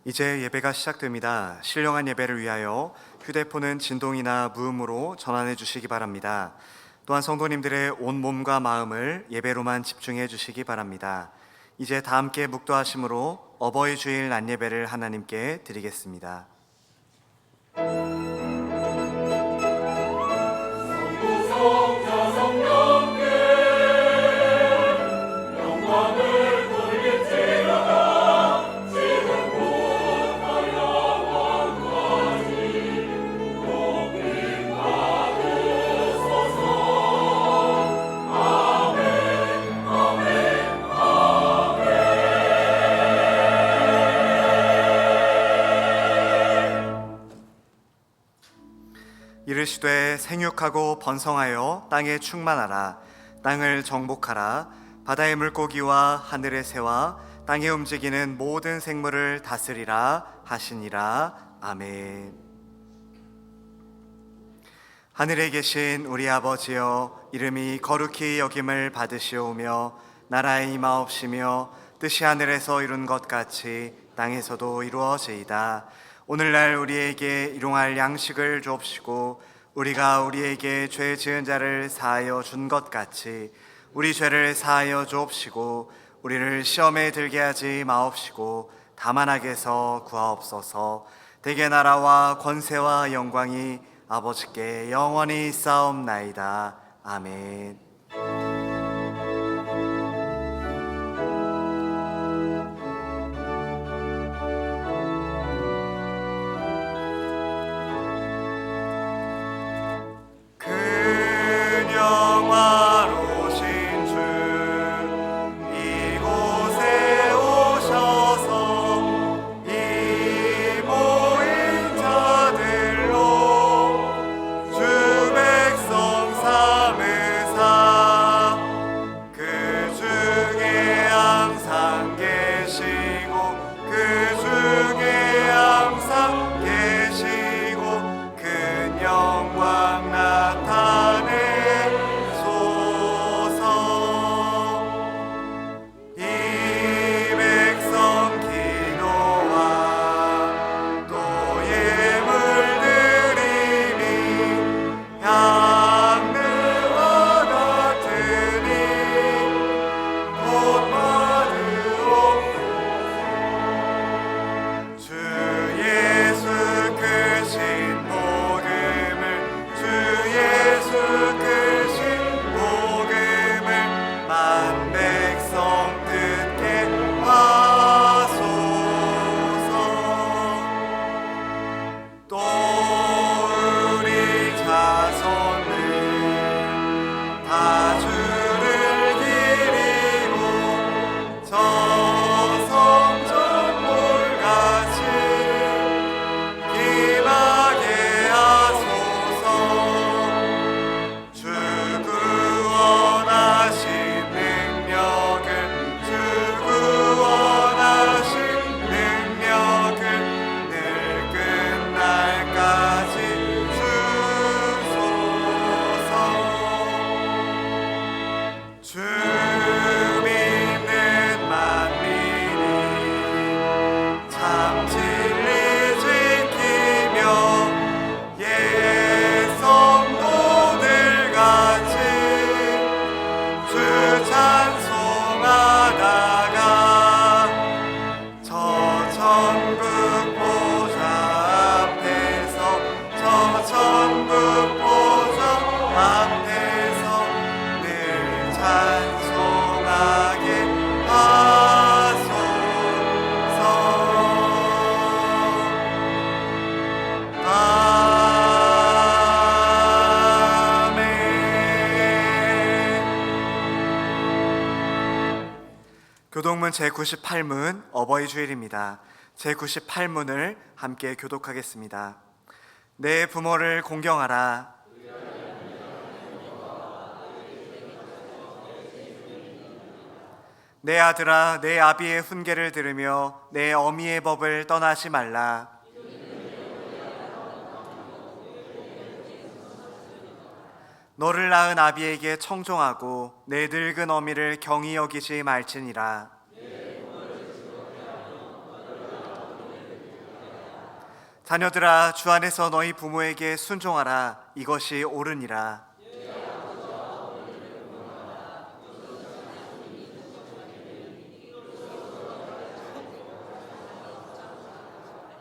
이제 예배가 시작됩니다. 신령한 예배를 위하여 휴대폰은 진동이나 무음으로 전환해 주시기 바랍니다. 또한 성도님들의 온 몸과 마음을 예배로만 집중해 주시기 바랍니다. 이제 다 함께 묵도하심으로 어버이 주일 낮예배를 하나님께 드리겠습니다. 이르시되 생육하고 번성하여 땅에 충만하라. 땅을 정복하라. 바다의 물고기와 하늘의 새와 땅에 움직이는 모든 생물을 다스리라 하시니라. 아멘. 하늘에 계신 우리 아버지여, 이름이 거룩히 여김을 받으시오며 나라의 임하옵시며 뜻이 하늘에서 이룬 것 같이 땅에서도 이루어지이다. 오늘날 우리에게 일용할 양식을 주옵시고 우리가 우리에게 죄 지은 자를 사하여 준 것 같이 우리 죄를 사하여 주옵시고 우리를 시험에 들게 하지 마옵시고 다만 악에서 구하옵소서. 대개 나라와 권세와 영광이 아버지께 영원히 있사옵나이다. 아멘. 교독문 제98문 어버이 주일입니다. 제98문을 함께 교독하겠습니다. 내 부모를 공경하라. 내 아들아, 내 아비의 훈계를 들으며 내 어미의 법을 떠나지 말라. 너를 낳은 아비에게 청종하고 내 늙은 어미를 경히 여기지 말지니라. 자녀들아, 주 안에서 너희 부모에게 순종하라. 이것이 옳으니라.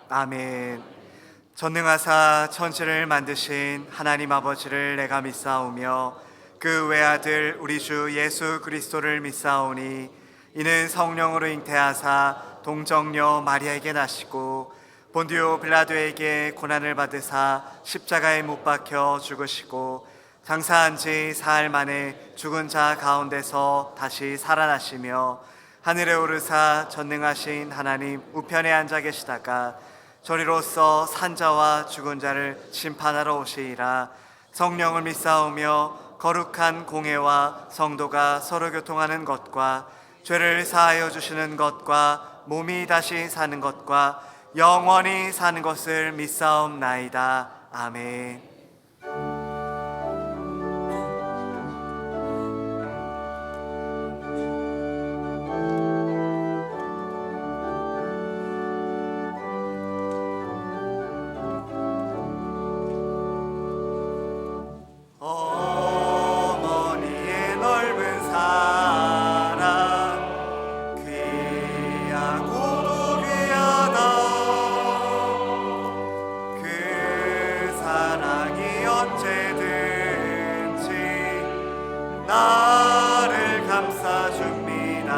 아멘. 전능하사 천지를 만드신 하나님 아버지를 내가 믿사오며 그 외아들 우리 주 예수 그리스도를 믿사오니 이는 성령으로 잉태하사 동정녀 마리아에게 나시고 본디오 빌라도에게 고난을 받으사 십자가에 못 박혀 죽으시고 장사한 지 사흘 만에 죽은 자 가운데서 다시 살아나시며 하늘에 오르사 전능하신 하나님 우편에 앉아 계시다가 저리로서 산자와 죽은 자를 심판하러 오시리라. 성령을 믿사오며 거룩한 공회와 성도가 서로 교통하는 것과 죄를 사하여 주시는 것과 몸이 다시 사는 것과 영원히 사는 것을 믿사옵나이다. 아멘. 어머니의 넓은 사랑 귀하고도 귀하다. 그 사랑이 언제든지 나를 감싸줍니다.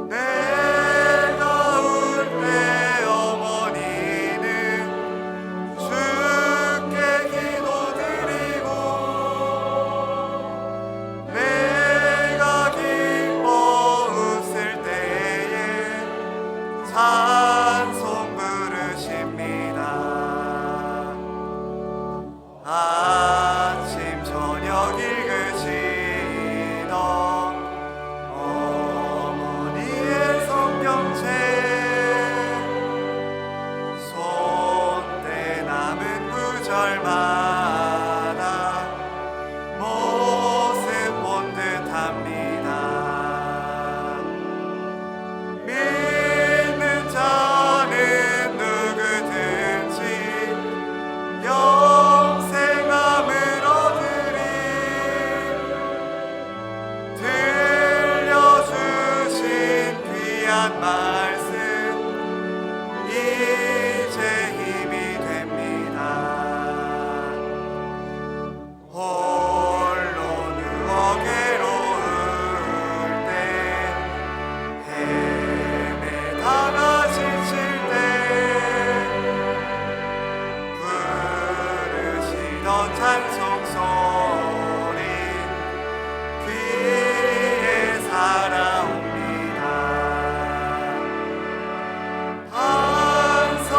내가 울 때 어머니는 주께 기도드리고 내가 기뻐 웃을 때에 찬송 부르십니다. 아침 저녁 읽으시던 어머니의 성경책 손때 남은 구절마다 모습 본 듯합니다. 믿는 자는 누구든지 영생함을 얻으리. 들려주신 귀한 말씀 이제 힘이 됩니다. 홀로 누워 괴로울 때 헤매다가 지칠 때 부르시던 찬송 소리 귀에 살아옵니다.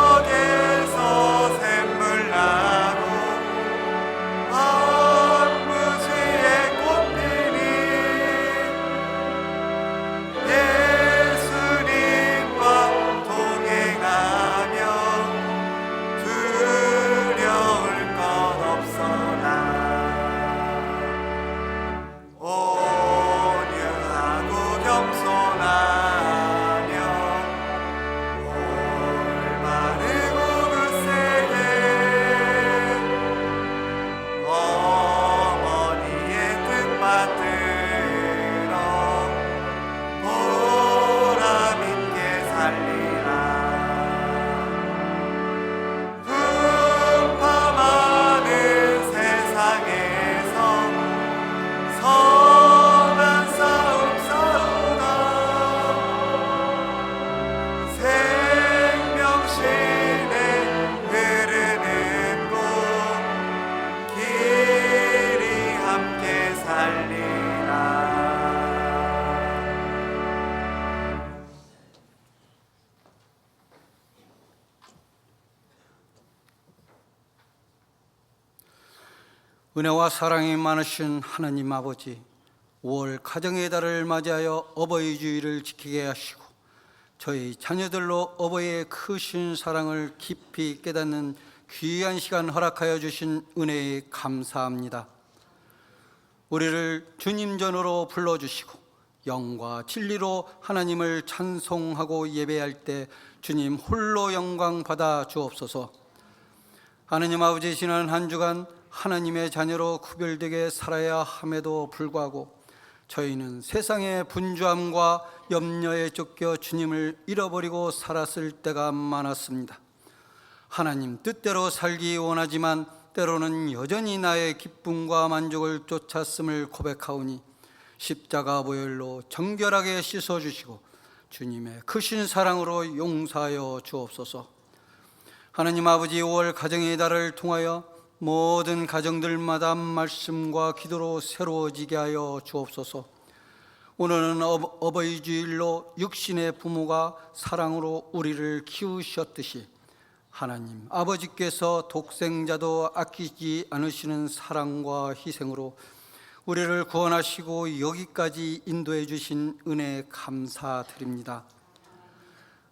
한석에서 샘물 나고 황무지에 꽃피니 예수님과 동행하며 두려울 것 없어라. 온유하고 겸손하며 올바르고 굳세게 어머니의 뜻 받들어 보람 있게 살리라. 분파많은 세상에서 선한 싸움 싸우다 생명신에 흐르는 곳 길이 함께 살리라. 은혜와 사랑이 많으신 하나님 아버지, 5월 가정의 달을 맞이하여 어버이 주일을 지키게 하시고 저희 자녀들로 어버이의 크신 사랑을 깊이 깨닫는 귀한 시간 허락하여 주신 은혜에 감사합니다. 우리를 주님 전으로 불러주시고 영과 진리로 하나님을 찬송하고 예배할 때 주님 홀로 영광 받아 주옵소서. 하나님 아버지, 지난 한 주간 하나님의 자녀로 구별되게 살아야 함에도 불구하고 저희는 세상의 분주함과 염려에 쫓겨 주님을 잃어버리고 살았을 때가 많았습니다. 하나님 뜻대로 살기 원하지만 때로는 여전히 나의 기쁨과 만족을 쫓았음을 고백하오니 십자가 보혈로 정결하게 씻어주시고 주님의 크신 사랑으로 용서하여 주옵소서. 하나님 아버지, 5월 가정의 달을 통하여 모든 가정들마다 말씀과 기도로 새로워지게 하여 주옵소서. 오늘은 어버이 주일로 육신의 부모가 사랑으로 우리를 키우셨듯이 하나님 아버지께서 독생자도 아끼지 않으시는 사랑과 희생으로 우리를 구원하시고 여기까지 인도해 주신 은혜에 감사드립니다.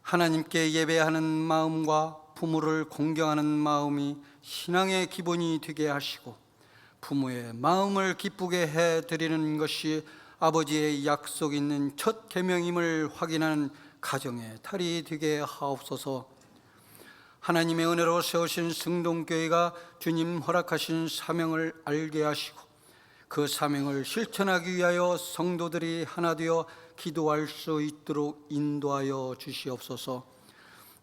하나님께 예배하는 마음과 부모를 공경하는 마음이 신앙의 기본이 되게 하시고 부모의 마음을 기쁘게 해드리는 것이 아버지의 약속 있는 첫 계명임을 확인하는 가정의 달이 되게 하옵소서. 하나님의 은혜로 세우신 승동교회가 주님 허락하신 사명을 알게 하시고 그 사명을 실천하기 위하여 성도들이 하나 되어 기도할 수 있도록 인도하여 주시옵소서.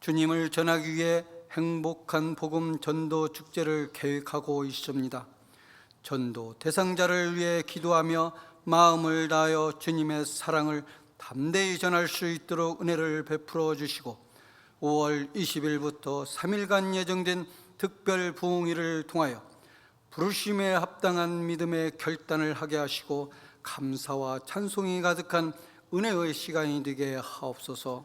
주님을 전하기 위해 행복한 복음 전도 축제를 계획하고 있습니다. 전도 대상자를 위해 기도하며 마음을 다하여 주님의 사랑을 담대히 전할 수 있도록 은혜를 베풀어 주시고 5월 20일부터 3일간 예정된 특별 부흥회를 통하여 부르심에 합당한 믿음의 결단을 하게 하시고 감사와 찬송이 가득한 은혜의 시간이 되게 하옵소서.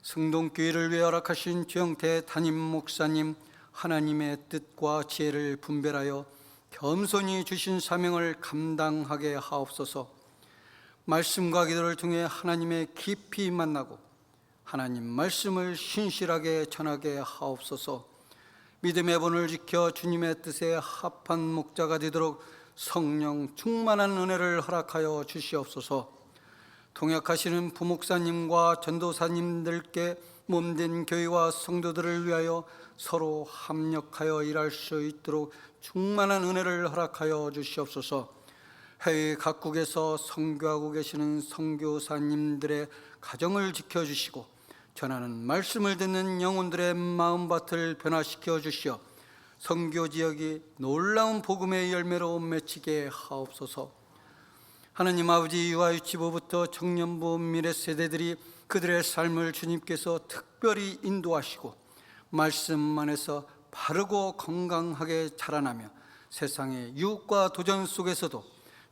승동교회를 위해 허락하신 주영태 담임 목사님, 하나님의 뜻과 지혜를 분별하여 겸손히 주신 사명을 감당하게 하옵소서. 말씀과 기도를 통해 하나님의 깊이 만나고 하나님 말씀을 신실하게 전하게 하옵소서. 믿음의 본을 지켜 주님의 뜻에 합한 목자가 되도록 성령 충만한 은혜를 허락하여 주시옵소서. 동역하시는 부목사님과 전도사님들께 몸된 교회와 성도들을 위하여 서로 합력하여 일할 수 있도록 충만한 은혜를 허락하여 주시옵소서. 해외 각국에서 선교하고 계시는 선교사님들의 가정을 지켜주시고 전하는 말씀을 듣는 영혼들의 마음밭을 변화시켜 주시어 선교 지역이 놀라운 복음의 열매로 맺히게 하옵소서. 하나님 아버지, 유아유치부부터 청년부 미래 세대들이 그들의 삶을 주님께서 특별히 인도하시고 말씀 안에서 바르고 건강하게 자라나며 세상의 유혹과 도전 속에서도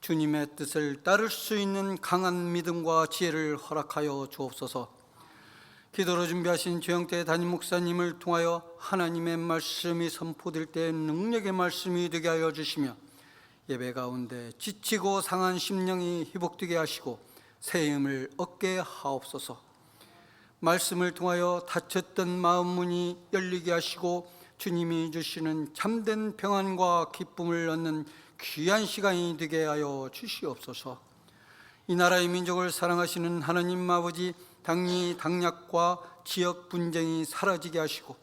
주님의 뜻을 따를 수 있는 강한 믿음과 지혜를 허락하여 주옵소서. 기도로 준비하신 주영태 담임 목사님을 통하여 하나님의 말씀이 선포될 때 능력의 말씀이 되게 하여 주시며 예배 가운데 지치고 상한 심령이 회복되게 하시고 새 힘을 얻게 하옵소서. 말씀을 통하여 닫혔던 마음 문이 열리게 하시고 주님이 주시는 참된 평안과 기쁨을 얻는 귀한 시간이 되게 하여 주시옵소서. 이 나라의 민족을 사랑하시는 하나님 아버지, 당리 당략과 지역 분쟁이 사라지게 하시고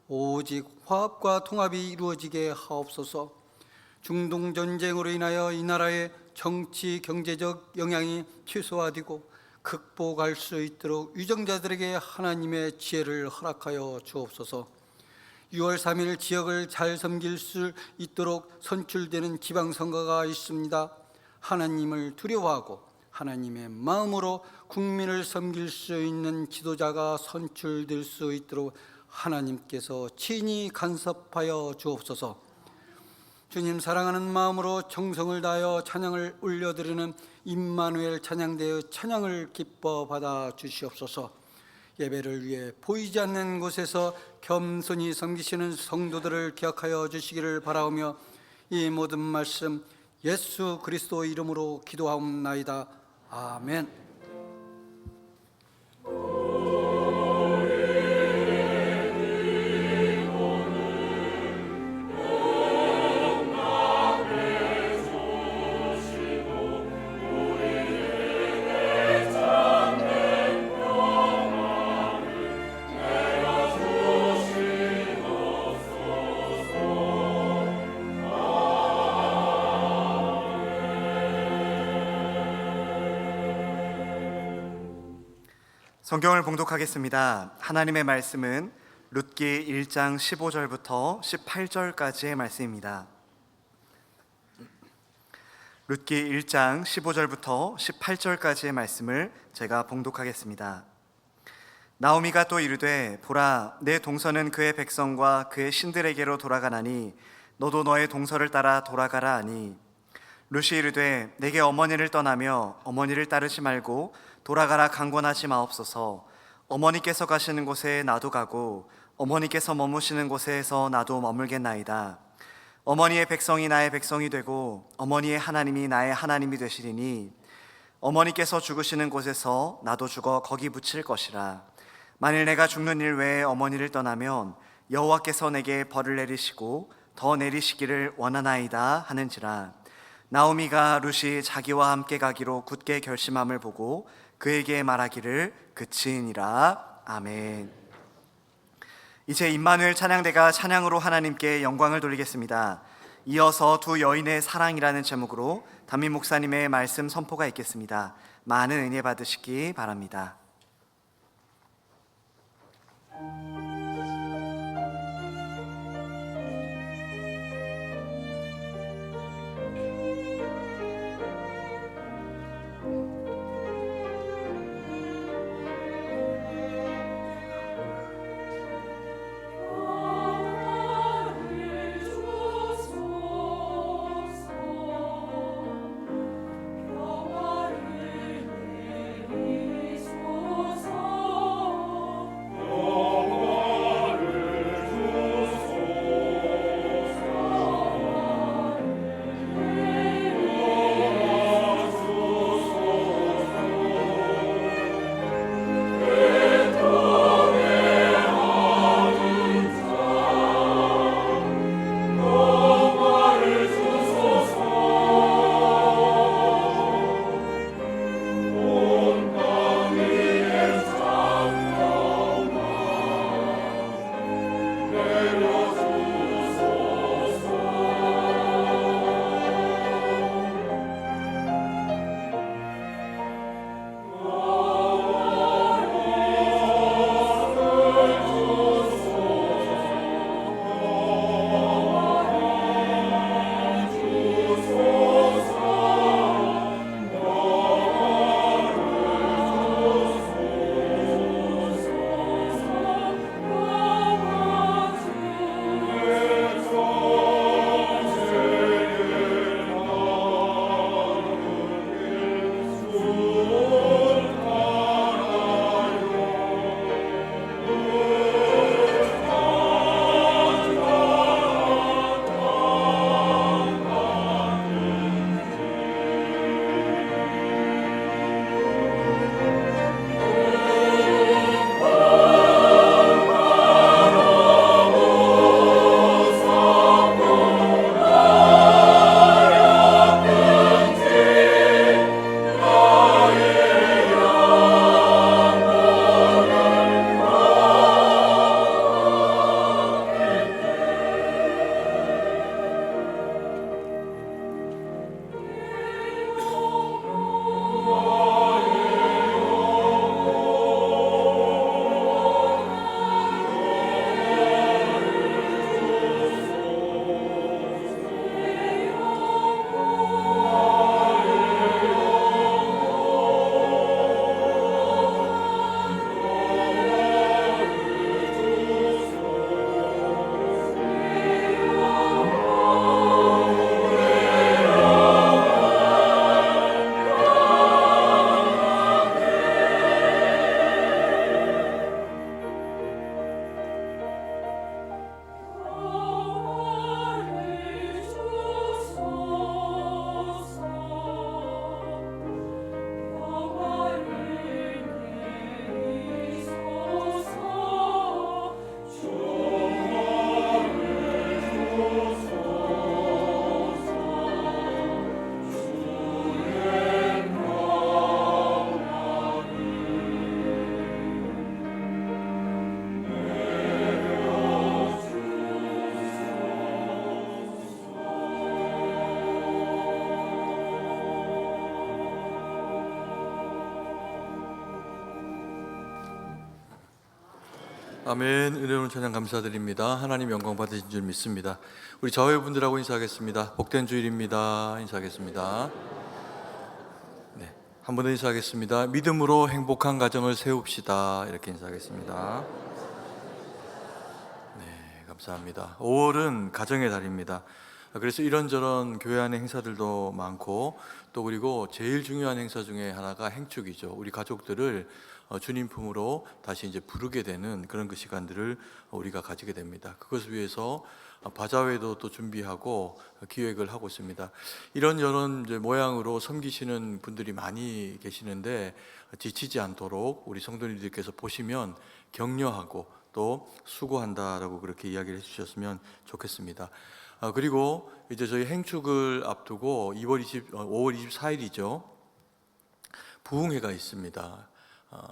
오직 화합과 통합이 이루어지게 하옵소서. 중동 전쟁으로 인하여 이 나라의 정치 경제적 영향이 최소화되고 극복할 수 있도록 유정자들에게 하나님의 지혜를 허락하여 주옵소서. 6월 3일 지역을 잘 섬길 수 있도록 선출되는 지방선거가 있습니다. 하나님을 두려워하고 하나님의 마음으로 국민을 섬길 수 있는 지도자가 선출될 수 있도록 하나님께서 친히 간섭하여 주옵소서. 주님 사랑하는 마음으로 정성을 다하여 찬양을 올려드리는 임마누엘 찬양대의 찬양을 기뻐 받아 주시옵소서. 예배를 위해 보이지 않는 곳에서 겸손히 섬기시는 성도들을 기억하여 주시기를 바라오며 이 모든 말씀 예수 그리스도 이름으로 기도하옵나이다. 아멘. 성경을 봉독하겠습니다. 하나님의 말씀은 룻기 1장 15절부터 18절까지의 말씀입니다. 룻기 1장 15절부터 18절까지의 말씀을 제가 봉독하겠습니다. 나오미가 또 이르되 보라 내 동서는 그의 백성과 그의 신들에게로 돌아가나니 너도 너의 동서를 따라 돌아가라 하니 룻이 이르되 내게 어머니를 떠나며 어머니를 따르지 말고 돌아가라 강권하지 마옵소서. 어머니께서 가시는 곳에 나도 가고 어머니께서 머무시는 곳에서 나도 머물겠나이다. 어머니의 백성이 나의 백성이 되고 어머니의 하나님이 나의 하나님이 되시리니 어머니께서 죽으시는 곳에서 나도 죽어 거기 묻힐 것이라. 만일 내가 죽는 일 외에 어머니를 떠나면 여호와께서 내게 벌을 내리시고 더 내리시기를 원하나이다 하는지라. 나오미가 룻이 자기와 함께 가기로 굳게 결심함을 보고 그에게 말하기를 그치니라. 아멘. 이제 임마누엘 찬양대가 찬양으로 하나님께 영광을 돌리겠습니다. 이어서 두 여인의 사랑이라는 제목으로 담임 목사님의 말씀 선포가 있겠습니다. 많은 은혜 받으시기 바랍니다. Oh 아멘. 은혜로운 찬양 감사드립니다. 하나님 영광 받으신 줄 믿습니다. 우리 자회분들하고 인사하겠습니다. 복된 주일입니다. 인사하겠습니다. 네, 한 번 더 인사하겠습니다. 믿음으로 행복한 가정을 세웁시다. 이렇게 인사하겠습니다. 네, 감사합니다. 5월은 가정의 달입니다. 그래서 이런저런 교회 안의 행사들도 많고, 또 그리고 제일 중요한 행사 중에 하나가 행축이죠. 우리 가족들을 주님 품으로 다시 이제 부르게 되는 그런 그 시간들을 우리가 가지게 됩니다. 그것을 위해서 바자회도 또 준비하고 기획을 하고 있습니다. 이런저런 이제 모양으로 섬기시는 분들이 많이 계시는데, 지치지 않도록 우리 성도님들께서 보시면 격려하고 또 수고한다라고 그렇게 이야기를 해주셨으면 좋겠습니다. 그리고 이제 저희 행축을 앞두고 5월 24일이죠. 부흥회가 있습니다.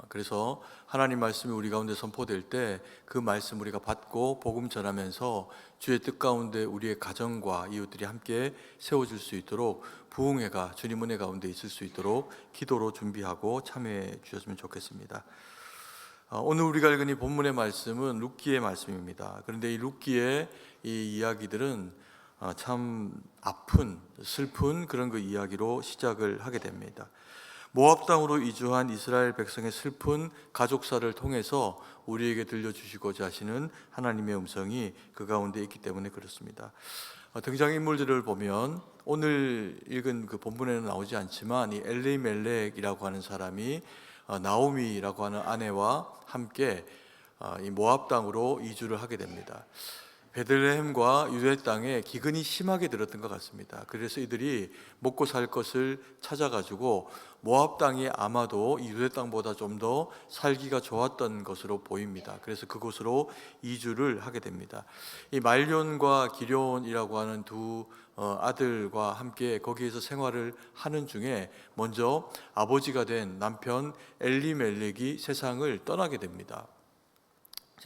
그래서 하나님 말씀이 우리 가운데 선포될 때 그 말씀 우리가 받고 복음 전하면서 주의 뜻 가운데 우리의 가정과 이웃들이 함께 세워질 수 있도록 부흥회가 주님 은혜 가운데 있을 수 있도록 기도로 준비하고 참여해 주셨으면 좋겠습니다. 오늘 우리가 읽은 이 본문의 말씀은 룻기의 말씀입니다. 그런데 이 룻기의 이 이야기들은 참 아픈, 슬픈 그런 그 이야기로 시작을 하게 됩니다. 모압 땅으로 이주한 이스라엘 백성의 슬픈 가족사를 통해서 우리에게 들려주시고자 하시는 하나님의 음성이 그 가운데 있기 때문에 그렇습니다. 등장인물들을 보면 오늘 읽은 그 본문에는 나오지 않지만 이 엘리멜렉이라고 하는 사람이 나오미라고 하는 아내와 함께 이 모압 땅으로 이주를 하게 됩니다. 베들레헴과 유대 땅에 기근이 심하게 들었던 것 같습니다. 그래서 이들이 먹고 살 것을 찾아가지고 모압 땅이 아마도 유대 땅보다 좀 더 살기가 좋았던 것으로 보입니다. 그래서 그곳으로 이주를 하게 됩니다. 이 말론과 기럯이라고 하는 두 아들과 함께 거기에서 생활을 하는 중에 먼저 아버지가 된 남편 엘리멜렉이 세상을 떠나게 됩니다.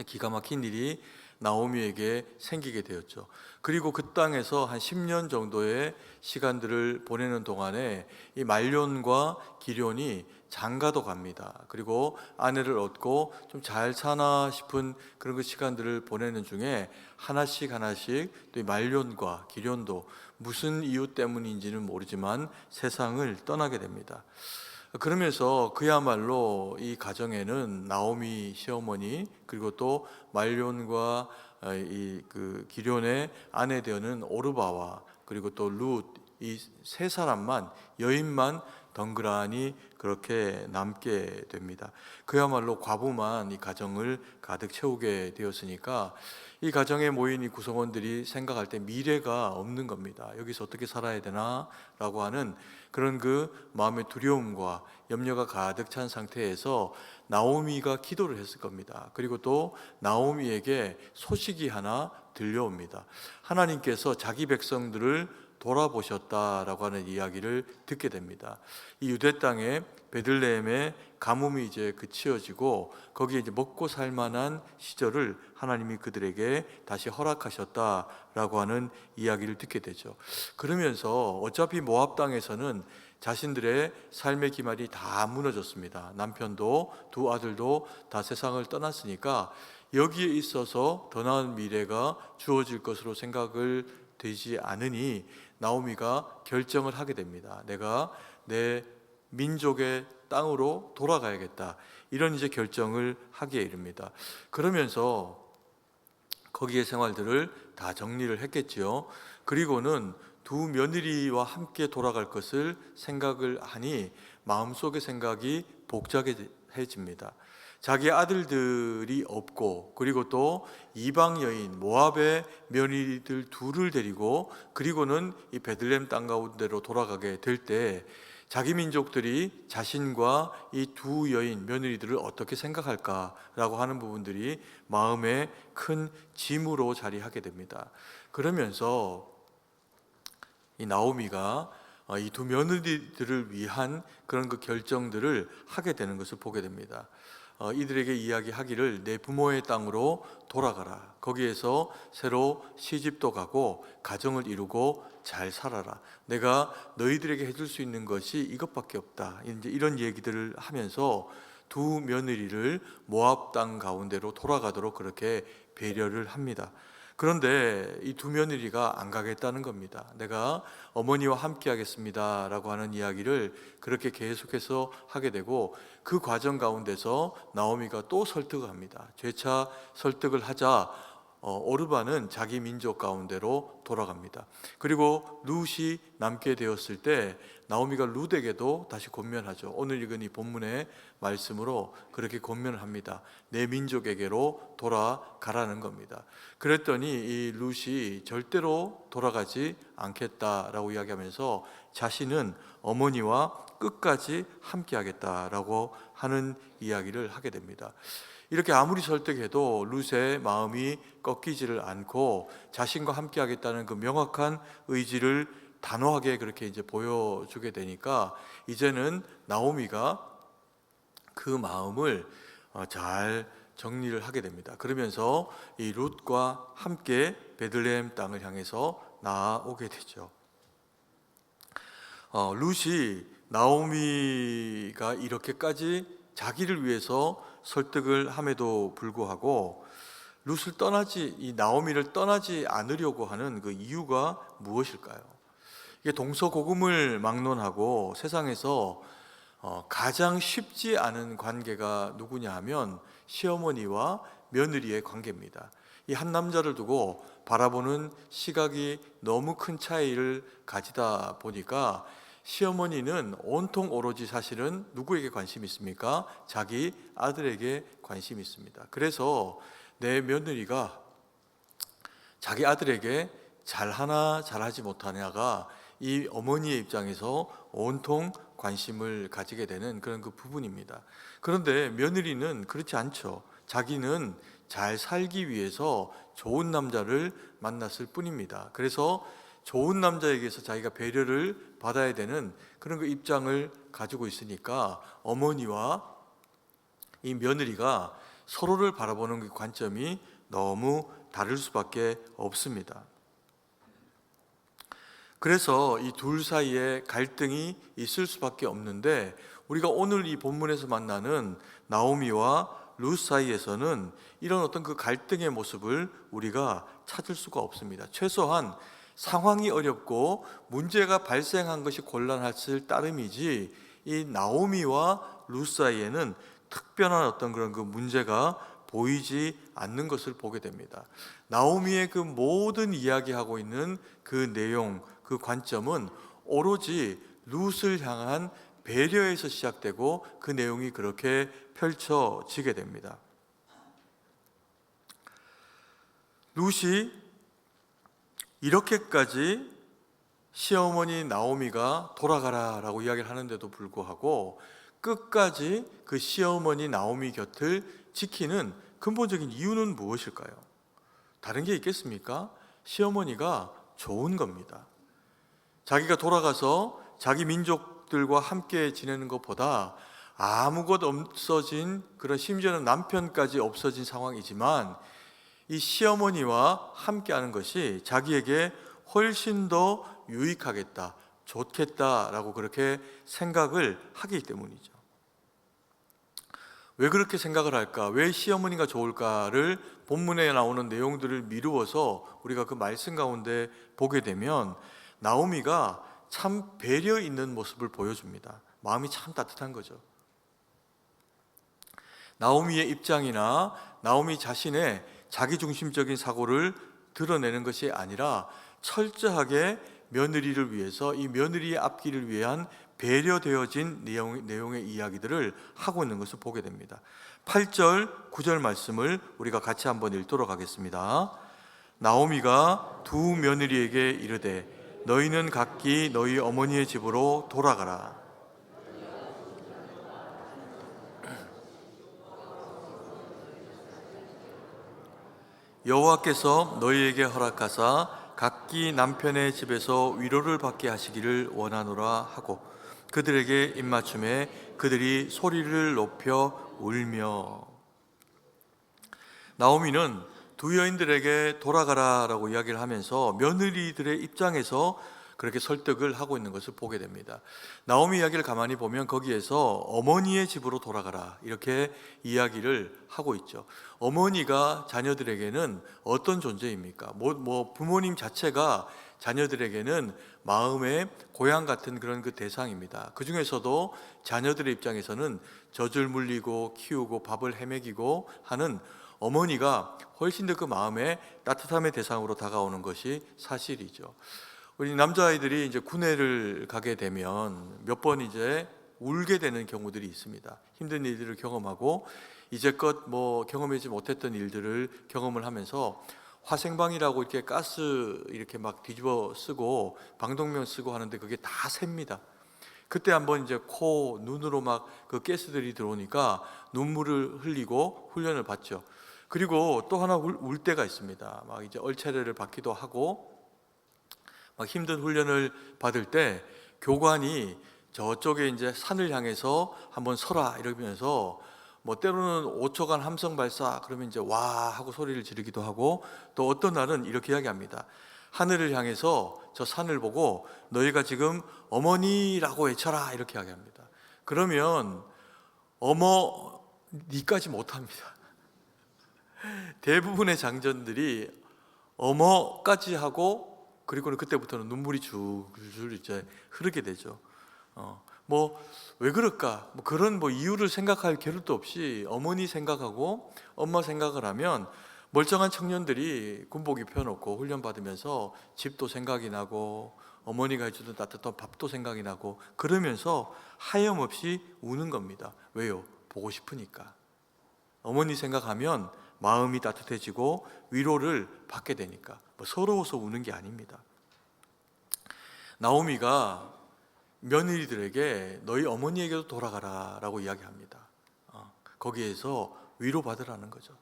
기가 막힌 일이 나오미에게 생기게 되었죠. 그리고 그 땅에서 한 10년 정도의 시간들을 보내는 동안에 이 말론과 기럯이 장가도 갑니다. 그리고 아내를 얻고 좀 잘 사나 싶은 그런 그 시간들을 보내는 중에 하나씩 또 이 말론과 기럯도 무슨 이유 때문인지는 모르지만 세상을 떠나게 됩니다. 그러면서 그야말로 이 가정에는 나오미 시어머니 그리고 또 말론과 이 그 기럯의 아내 되는 오르바와 그리고 또 룻 이 세 사람만 여인만 덩그라니 그렇게 남게 됩니다. 그야말로 과부만 이 가정을 가득 채우게 되었으니까 이 가정에 모인 이 구성원들이 생각할 때 미래가 없는 겁니다. 여기서 어떻게 살아야 되나라고 하는 그런 그 마음의 두려움과 염려가 가득 찬 상태에서 나오미가 기도를 했을 겁니다. 그리고 또 나오미에게 소식이 하나 들려옵니다. 하나님께서 자기 백성들을 돌아보셨다라고 하는 이야기를 듣게 됩니다. 이 유대 땅에 베들레헴에 가뭄이 이제 그치어지고 거기에 이제 먹고 살 만한 시절을 하나님이 그들에게 다시 허락하셨다라고 하는 이야기를 듣게 되죠. 그러면서 어차피 모압 땅에서는 자신들의 삶의 기말이 다 무너졌습니다. 남편도 두 아들도 다 세상을 떠났으니까 여기에 있어서 더 나은 미래가 주어질 것으로 생각을 되지 않으니 나오미가 결정을 하게 됩니다. 내가 내 민족의 땅으로 돌아가야겠다. 이런 이제 결정을 하기에 이릅니다. 그러면서 거기에 생활들을 다 정리를 했겠지요. 그리고는 두 며느리와 함께 돌아갈 것을 생각을 하니 마음속의 생각이 복잡해집니다. 자기 아들들이 없고 그리고 또 이방 여인 모압의 며느리들 둘을 데리고 그리고는 이 베들레헴 땅 가운데로 돌아가게 될 때 자기 민족들이 자신과 이 두 여인 며느리들을 어떻게 생각할까라고 하는 부분들이 마음에 큰 짐으로 자리하게 됩니다. 그러면서 이 나오미가 이 두 며느리들을 위한 그런 그 결정들을 하게 되는 것을 보게 됩니다. 이들에게 이야기하기를 내 부모의 땅으로 돌아가라. 거기에서 새로 시집도 가고 가정을 이루고 잘 살아라. 내가 너희들에게 해줄 수 있는 것이 이것밖에 없다. 이제 이런 얘기들을 하면서 두 며느리를 모압 땅 가운데로 돌아가도록 그렇게 배려를 합니다. 그런데 이 두 며느리가 안 가겠다는 겁니다. 내가 어머니와 함께 하겠습니다 라고 하는 이야기를 그렇게 계속해서 하게 되고, 그 과정 가운데서 나오미가 또 설득을 합니다. 재차 설득을 하자 오르바는 자기 민족 가운데로 돌아갑니다. 그리고 룻이 남게 되었을 때 나오미가 룻에게도 다시 권면하죠. 오늘 읽은 이 본문의 말씀으로 그렇게 권면을 합니다. 내 민족에게로 돌아가라는 겁니다. 그랬더니 이 룻이 절대로 돌아가지 않겠다라고 이야기하면서 자신은 어머니와 끝까지 함께 하겠다라고 하는 이야기를 하게 됩니다. 이렇게 아무리 설득해도 룻의 마음이 꺾이지를 않고 자신과 함께 하겠다는 그 명확한 의지를 단호하게 그렇게 이제 보여주게 되니까 이제는 나오미가 그 마음을 잘 정리를 하게 됩니다. 그러면서 이 룻과 함께 베들레헴 땅을 향해서 나아오게 되죠. 룻이 나오미가 이렇게까지 자기를 위해서 설득을 함에도 불구하고 이 나오미를 떠나지 않으려고 하는 그 이유가 무엇일까요? 이게 동서고금을 막론하고 세상에서 가장 쉽지 않은 관계가 누구냐 하면 시어머니와 며느리의 관계입니다. 이 한 남자를 두고 바라보는 시각이 너무 큰 차이를 가지다 보니까 시어머니는 온통 오로지 사실은 누구에게 관심이 있습니까? 자기 아들에게 관심이 있습니다. 그래서 내 며느리가 자기 아들에게 잘하나 잘하지 못하냐가 이 어머니의 입장에서 온통 관심을 가지게 되는 그런 그 부분입니다. 그런데 며느리는 그렇지 않죠. 자기는 잘 살기 위해서 좋은 남자를 만났을 뿐입니다. 그래서 좋은 남자에게서 자기가 배려를 받아야 되는 그런 그 입장을 가지고 있으니까 어머니와 이 며느리가 서로를 바라보는 그 관점이 너무 다를 수밖에 없습니다. 그래서 이 둘 사이에 갈등이 있을 수밖에 없는데, 우리가 오늘 이 본문에서 만나는 나오미와 룻 사이에서는 이런 어떤 그 갈등의 모습을 우리가 찾을 수가 없습니다. 최소한 상황이 어렵고 문제가 발생한 것이 곤란했을 따름이지 이 나오미와 룻 사이에는 특별한 어떤 그런 그 문제가 보이지 않는 것을 보게 됩니다. 나오미의 그 모든 이야기하고 있는 그 내용, 그 관점은 오로지 룻을 향한 배려에서 시작되고 그 내용이 그렇게 펼쳐지게 됩니다. 룻이 이렇게까지 시어머니 나오미가 돌아가라라고 이야기를 하는데도 불구하고 끝까지 그 시어머니 나오미 곁을 지키는 근본적인 이유는 무엇일까요? 다른 게 있겠습니까? 시어머니가 좋은 겁니다. 자기가 돌아가서 자기 민족들과 함께 지내는 것보다 아무것 없어진, 그런 심지어는 남편까지 없어진 상황이지만 이 시어머니와 함께하는 것이 자기에게 훨씬 더 유익하겠다, 좋겠다라고 그렇게 생각을 하기 때문이죠. 왜 그렇게 생각을 할까? 왜 시어머니가 좋을까를 본문에 나오는 내용들을 미루어서 우리가 그 말씀 가운데 보게 되면 나오미가 참 배려 있는 모습을 보여줍니다. 마음이 참 따뜻한 거죠. 나오미의 입장이나 나오미 자신의 자기중심적인 사고를 드러내는 것이 아니라 철저하게 며느리를 위해서, 이 며느리의 앞길을 위한 배려되어진 내용의 이야기들을 하고 있는 것을 보게 됩니다. 8절, 9절 말씀을 우리가 같이 한번 읽도록 하겠습니다. 나오미가 두 며느리에게 이르되 너희는 각기 너희 어머니의 집으로 돌아가라. 여호와께서 너희에게 허락하사 각기 남편의 집에서 위로를 받게 하시기를 원하노라 하고 그들에게 입맞춤에 그들이 소리를 높여 울며. 나오미는 두 여인들에게 돌아가라라고 이야기를 하면서 며느리들의 입장에서 그렇게 설득을 하고 있는 것을 보게 됩니다. 나오미 이야기를 가만히 보면 거기에서 어머니의 집으로 돌아가라 이렇게 이야기를 하고 있죠. 어머니가 자녀들에게는 어떤 존재입니까? 부모님 자체가 자녀들에게는 마음의 고향 같은 그런 그 대상입니다. 그 중에서도 자녀들의 입장에서는 젖을 물리고 키우고 밥을 헤매기고 하는 어머니가 훨씬 더 그 마음의 따뜻함의 대상으로 다가오는 것이 사실이죠. 우리 남자아이들이 이제 군대를 가게 되면 몇 번 이제 울게 되는 경우들이 있습니다. 힘든 일들을 경험하고 이제껏 경험하지 못했던 일들을 경험을 하면서 화생방이라고 이렇게 가스 이렇게 막 뒤집어 쓰고 방독면 쓰고 하는데 그게 다 셉니다. 그때 한번 이제 코, 눈으로 막 그 가스들이 들어오니까 눈물을 흘리고 훈련을 받죠. 그리고 또 하나 울 때가 있습니다. 막 이제 얼차례를 받기도 하고 막 힘든 훈련을 받을 때 교관이 저쪽에 이제 산을 향해서 한번 서라 이러면서 때로는 5초간 함성 발사 그러면 이제 와 하고 소리를 지르기도 하고 또 어떤 날은 이렇게 이야기합니다. 하늘을 향해서 저 산을 보고 너희가 지금 어머니라고 외쳐라 이렇게 이야기합니다. 그러면 어머니까지 못합니다. 대부분의 장전들이 어머까지 하고 그리고는 그때부터는 눈물이 줄줄 이제 흐르게 되죠. 왜 그럴까? 그런 이유를 생각할 겨를도 없이 어머니 생각하고 엄마 생각을 하면 멀쩡한 청년들이 군복 입혀놓고 훈련 받으면서 집도 생각이 나고 어머니가 해주던 따뜻한 밥도 생각이 나고 그러면서 하염없이 우는 겁니다. 왜요? 보고 싶으니까. 어머니 생각하면 마음이 따뜻해지고 위로를 받게 되니까 서러워서 우는 게 아닙니다. 나오미가 며느리들에게 너희 어머니에게도 돌아가라 라고 이야기합니다. 거기에서 위로받으라는 거죠.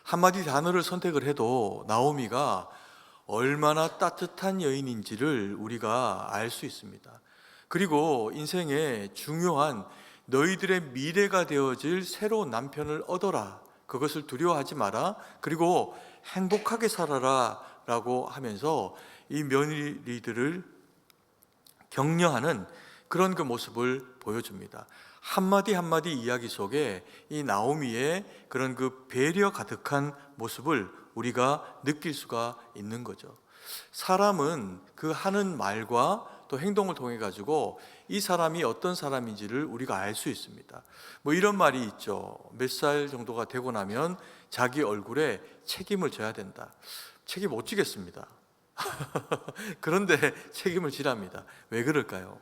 한마디 단어를 선택을 해도 나오미가 얼마나 따뜻한 여인인지를 우리가 알 수 있습니다. 그리고 인생의 중요한 너희들의 미래가 되어질 새로운 남편을 얻어라. 그것을 두려워하지 마라. 그리고 행복하게 살아라 라고 하면서 이 며느리들을 격려하는 그런 그 모습을 보여줍니다. 한마디 한마디 이야기 속에 이 나오미의 그런 그 배려 가득한 모습을 우리가 느낄 수가 있는 거죠. 사람은 그 하는 말과 또 행동을 통해 가지고 이 사람이 어떤 사람인지를 우리가 알 수 있습니다. 이런 말이 있죠. 몇 살 정도가 되고 나면 자기 얼굴에 책임을 져야 된다. 책임 못 지겠습니다. 그런데 책임을 지랍니다. 왜 그럴까요?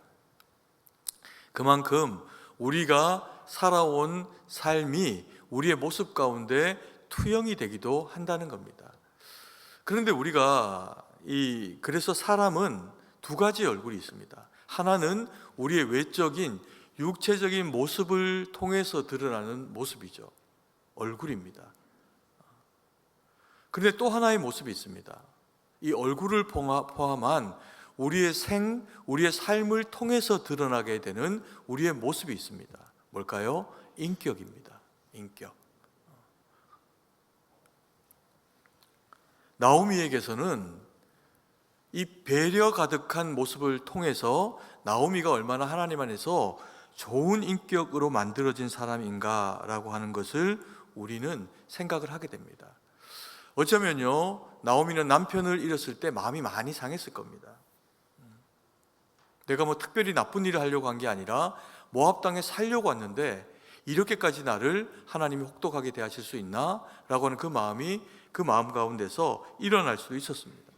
그만큼 우리가 살아온 삶이 우리의 모습 가운데 투영이 되기도 한다는 겁니다. 그런데 그래서 사람은 두 가지 얼굴이 있습니다. 하나는 우리의 외적인 육체적인 모습을 통해서 드러나는 모습이죠. 얼굴입니다. 그런데 또 하나의 모습이 있습니다. 이 얼굴을 포함한 우리의 삶을 통해서 드러나게 되는 우리의 모습이 있습니다. 뭘까요? 인격입니다. 인격. 나오미에게서는 이 배려 가득한 모습을 통해서 나오미가 얼마나 하나님 안에서 좋은 인격으로 만들어진 사람인가라고 하는 것을 우리는 생각을 하게 됩니다. 어쩌면요, 나오미는 남편을 잃었을 때 마음이 많이 상했을 겁니다. 내가 특별히 나쁜 일을 하려고 한 게 아니라 모압 땅에 살려고 왔는데 이렇게까지 나를 하나님이 혹독하게 대하실 수 있나? 라고 하는 그 마음 가운데서 일어날 수도 있었습니다.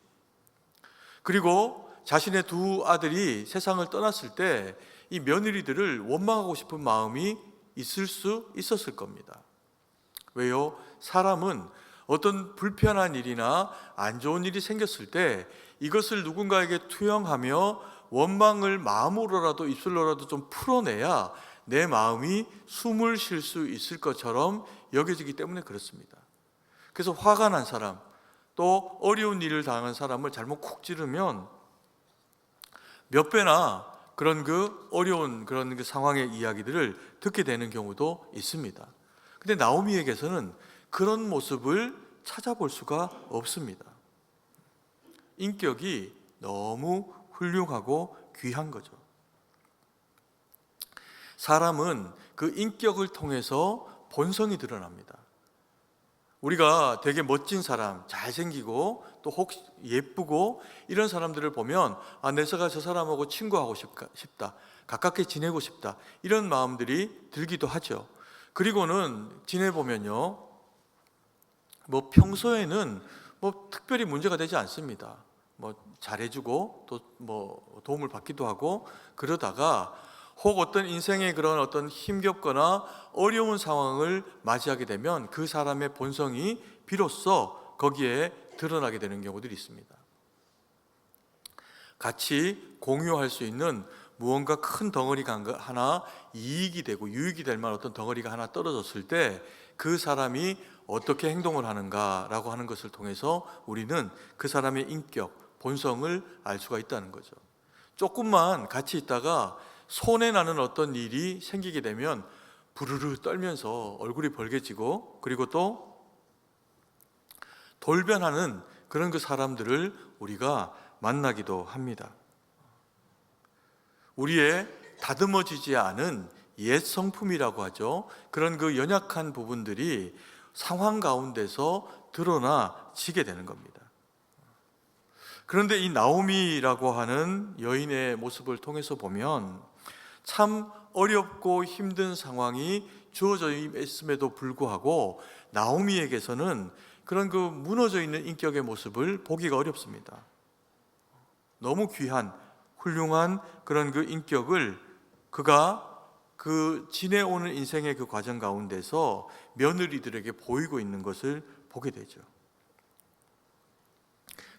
그리고 자신의 두 아들이 세상을 떠났을 때 이 며느리들을 원망하고 싶은 마음이 있을 수 있었을 겁니다. 왜요? 사람은 어떤 불편한 일이나 안 좋은 일이 생겼을 때 이것을 누군가에게 투영하며 원망을 마음으로라도 입술로라도 좀 풀어내야 내 마음이 숨을 쉴 수 있을 것처럼 여겨지기 때문에 그렇습니다. 그래서 화가 난 사람, 또 어려운 일을 당한 사람을 잘못 콕 찌르면 몇 배나 그런 어려운 그런 상황의 이야기들을 듣게 되는 경우도 있습니다. 근데 나오미에게서는 그런 모습을 찾아볼 수가 없습니다. 인격이 너무 훌륭하고 귀한 거죠. 사람은 그 인격을 통해서 본성이 드러납니다. 우리가 되게 멋진 사람, 잘생기고 또 혹시 예쁘고 이런 사람들을 보면 내가 저 사람하고 친구하고 싶다, 가깝게 지내고 싶다, 이런 마음들이 들기도 하죠. 그리고는 지내보면요, 평소에는 특별히 문제가 되지 않습니다. 잘해주고 또 도움을 받기도 하고, 그러다가 혹 어떤 인생의 그런 어떤 힘겹거나 어려운 상황을 맞이하게 되면 그 사람의 본성이 비로소 거기에 드러나게 되는 경우들이 있습니다. 같이 공유할 수 있는 무언가 큰 덩어리가 하나 이익이 되고 유익이 될 만한 어떤 덩어리가 하나 떨어졌을 때 그 사람이 어떻게 행동을 하는가라고 하는 것을 통해서 우리는 그 사람의 인격, 본성을 알 수가 있다는 거죠. 조금만 같이 있다가 손해 나는 어떤 일이 생기게 되면 부르르 떨면서 얼굴이 벌개지고, 그리고 또 돌변하는 그런 그 사람들을 우리가 만나기도 합니다. 우리의 다듬어지지 않은 옛 성품이라고 하죠. 그런 그 연약한 부분들이 상황 가운데서 드러나지게 되는 겁니다. 그런데 이 나오미라고 하는 여인의 모습을 통해서 보면 참 어렵고 힘든 상황이 주어져 있음에도 불구하고 나오미에게서는 그런 그 무너져 있는 인격의 모습을 보기가 어렵습니다. 너무 귀한, 훌륭한 그런 그 인격을 그가 그 지내오는 인생의 그 과정 가운데서 며느리들에게 보이고 있는 것을 보게 되죠.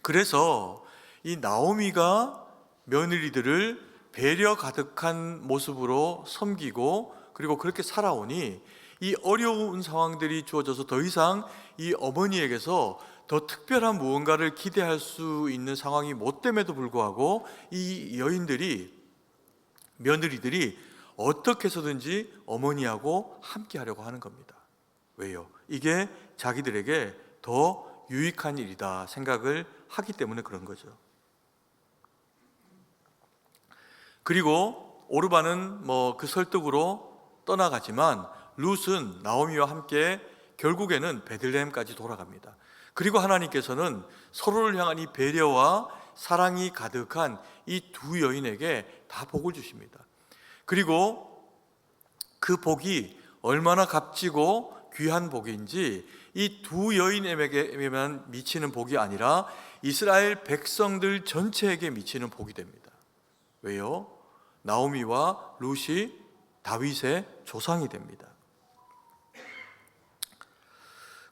그래서 이 나오미가 며느리들을 배려 가득한 모습으로 섬기고 그리고 그렇게 살아오니 이 어려운 상황들이 주어져서 더 이상 이 어머니에게서 더 특별한 무언가를 기대할 수 있는 상황이 못 됨에도 불구하고 이 여인들이, 며느리들이 어떻게 해서든지 어머니하고 함께 하려고 하는 겁니다. 왜요? 이게 자기들에게 더 유익한 일이다 생각을 하기 때문에 그런 거죠. 그리고 오르바는 그 설득으로 떠나가지만 룻은 나오미와 함께 결국에는 베들레헴까지 돌아갑니다. 그리고 하나님께서는 서로를 향한 이 배려와 사랑이 가득한 이 두 여인에게 다 복을 주십니다. 그리고 그 복이 얼마나 값지고 귀한 복인지 이 두 여인에게만 미치는 복이 아니라 이스라엘 백성들 전체에게 미치는 복이 됩니다. 왜요? 나오미와 룻이 다윗의 조상이 됩니다.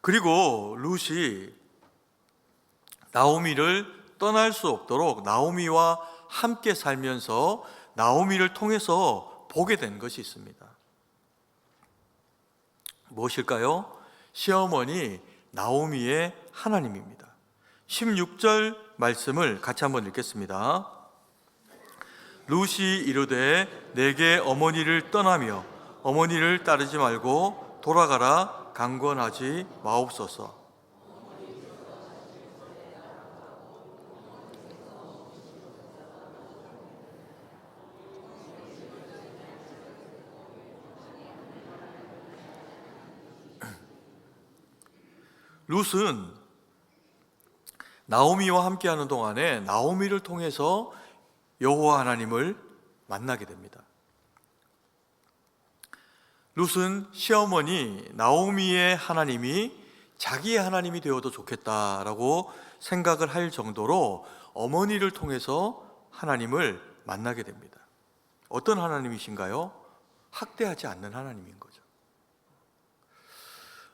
그리고 룻이 나오미를 떠날 수 없도록 나오미와 함께 살면서 나오미를 통해서 보게 된 것이 있습니다. 무엇일까요? 시어머니 나오미의 하나님입니다. 16절 말씀을 같이 한번 읽겠습니다. 룻이 이르되 내게 어머니를 떠나며 어머니를 따르지 말고 돌아가라 강권하지 마옵소서. 룻은 나오미와 함께하는 동안에 나오미를 통해서 여호와 하나님을 만나게 됩니다. 룻은 시어머니 나오미의 하나님이 자기의 하나님이 되어도 좋겠다라고 생각을 할 정도로 어머니를 통해서 하나님을 만나게 됩니다. 어떤 하나님이신가요? 학대하지 않는 하나님인 거죠.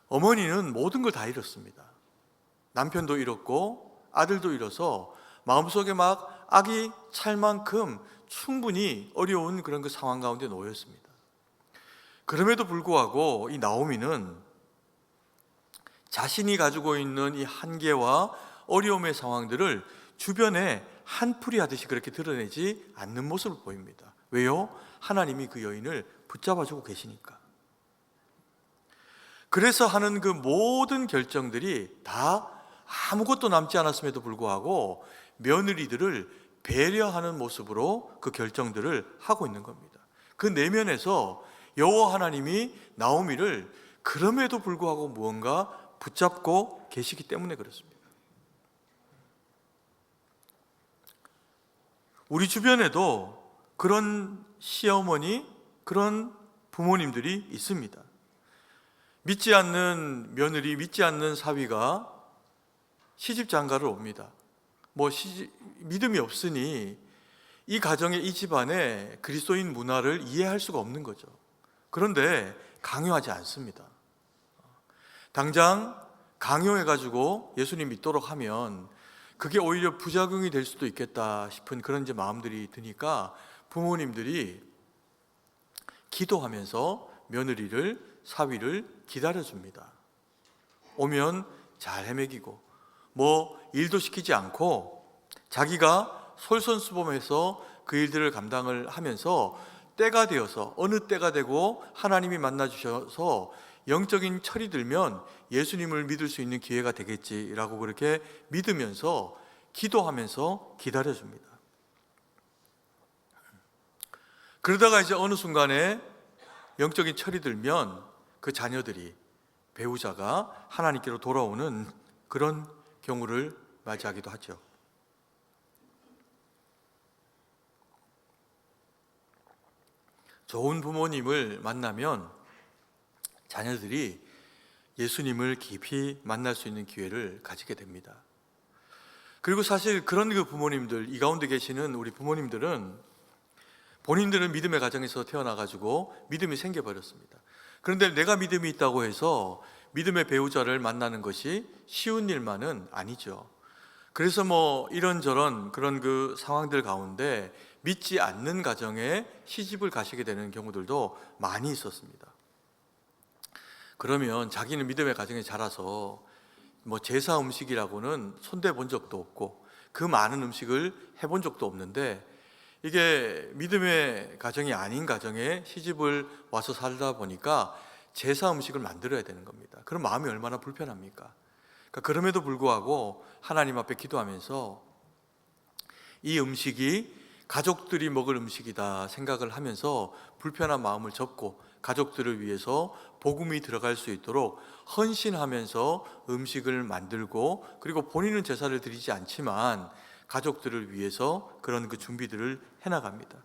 어머니는 모든 걸 다 잃었습니다. 남편도 잃었고 아들도 잃어서 마음속에 막 악이 찰 만큼 충분히 어려운 그런 그 상황 가운데 놓였습니다. 그럼에도 불구하고 이 나오미는 자신이 가지고 있는 이 한계와 어려움의 상황들을 주변에 한풀이 하듯이 그렇게 드러내지 않는 모습을 보입니다. 왜요? 하나님이 그 여인을 붙잡아주고 계시니까. 그래서 하는 그 모든 결정들이 다 아무것도 남지 않았음에도 불구하고 며느리들을 배려하는 모습으로 그 결정들을 하고 있는 겁니다. 그 내면에서 여호와 하나님이 나오미를 그럼에도 불구하고 무언가 붙잡고 계시기 때문에 그렇습니다. 우리 주변에도 그런 시어머니, 그런 부모님들이 있습니다. 믿지 않는 며느리, 믿지 않는 사위가 시집 장가를 옵니다. 믿음이 없으니 이 가정의 이 집안의 그리스도인 문화를 이해할 수가 없는 거죠. 그런데 강요하지 않습니다. 당장 강요해가지고 예수님 믿도록 하면 그게 오히려 부작용이 될 수도 있겠다 싶은 그런 이제 마음들이 드니까 부모님들이 기도하면서 며느리를, 사위를 기다려줍니다. 오면 잘 헤매기고 일도 시키지 않고 자기가 솔선수범해서 그 일들을 감당을 하면서 때가 되어서, 어느 때가 되고 하나님이 만나 주셔서 영적인 철이 들면 예수님을 믿을 수 있는 기회가 되겠지라고 그렇게 믿으면서 기도하면서 기다려줍니다. 그러다가 이제 어느 순간에 영적인 철이 들면 그 자녀들이, 배우자가 하나님께로 돌아오는 그런 경우를 맞이하기도 하죠. 좋은 부모님을 만나면 자녀들이 예수님을 깊이 만날 수 있는 기회를 가지게 됩니다. 그리고 사실 그런 그 부모님들, 이 가운데 계시는 우리 부모님들은 본인들은 믿음의 가정에서 태어나가지고 믿음이 생겨버렸습니다. 그런데 내가 믿음이 있다고 해서 믿음의 배우자를 만나는 것이 쉬운 일만은 아니죠. 그래서 이런저런 그런 그 상황들 가운데 믿지 않는 가정에 시집을 가시게 되는 경우들도 많이 있었습니다. 그러면 자기는 믿음의 가정에 자라서 제사 음식이라고는 손대 본 적도 없고 그 많은 음식을 해본 적도 없는데 이게 믿음의 가정이 아닌 가정에 시집을 와서 살다 보니까 제사 음식을 만들어야 되는 겁니다. 그럼 마음이 얼마나 불편합니까? 그럼에도 불구하고 하나님 앞에 기도하면서 이 음식이 가족들이 먹을 음식이다 생각을 하면서 불편한 마음을 접고 가족들을 위해서 복음이 들어갈 수 있도록 헌신하면서 음식을 만들고, 그리고 본인은 제사를 드리지 않지만 가족들을 위해서 그런 그 준비들을 해나갑니다.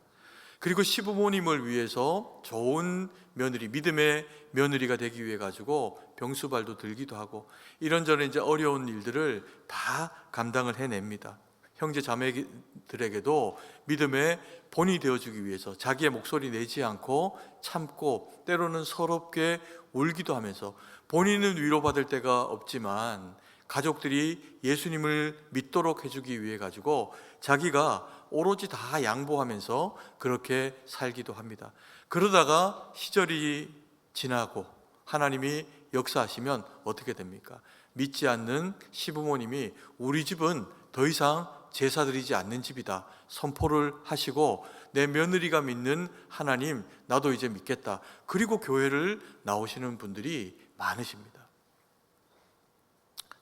그리고 시부모님을 위해서 좋은 며느리, 믿음의 며느리가 되기 위해 가지고 병수발도 들기도 하고 이런저런 이제 어려운 일들을 다 감당을 해냅니다. 형제 자매들에게도 믿음의 본이 되어주기 위해서 자기의 목소리 내지 않고 참고 때로는 서럽게 울기도 하면서 본인은 위로받을 데가 없지만 가족들이 예수님을 믿도록 해주기 위해 가지고 자기가 오로지 다 양보하면서 그렇게 살기도 합니다. 그러다가 시절이 지나고 하나님이 역사하시면 어떻게 됩니까? 믿지 않는 시부모님이 우리 집은 더 이상 제사 드리지 않는 집이다 선포를 하시고 내 며느리가 믿는 하나님 나도 이제 믿겠다. 그리고 교회를 나오시는 분들이 많으십니다.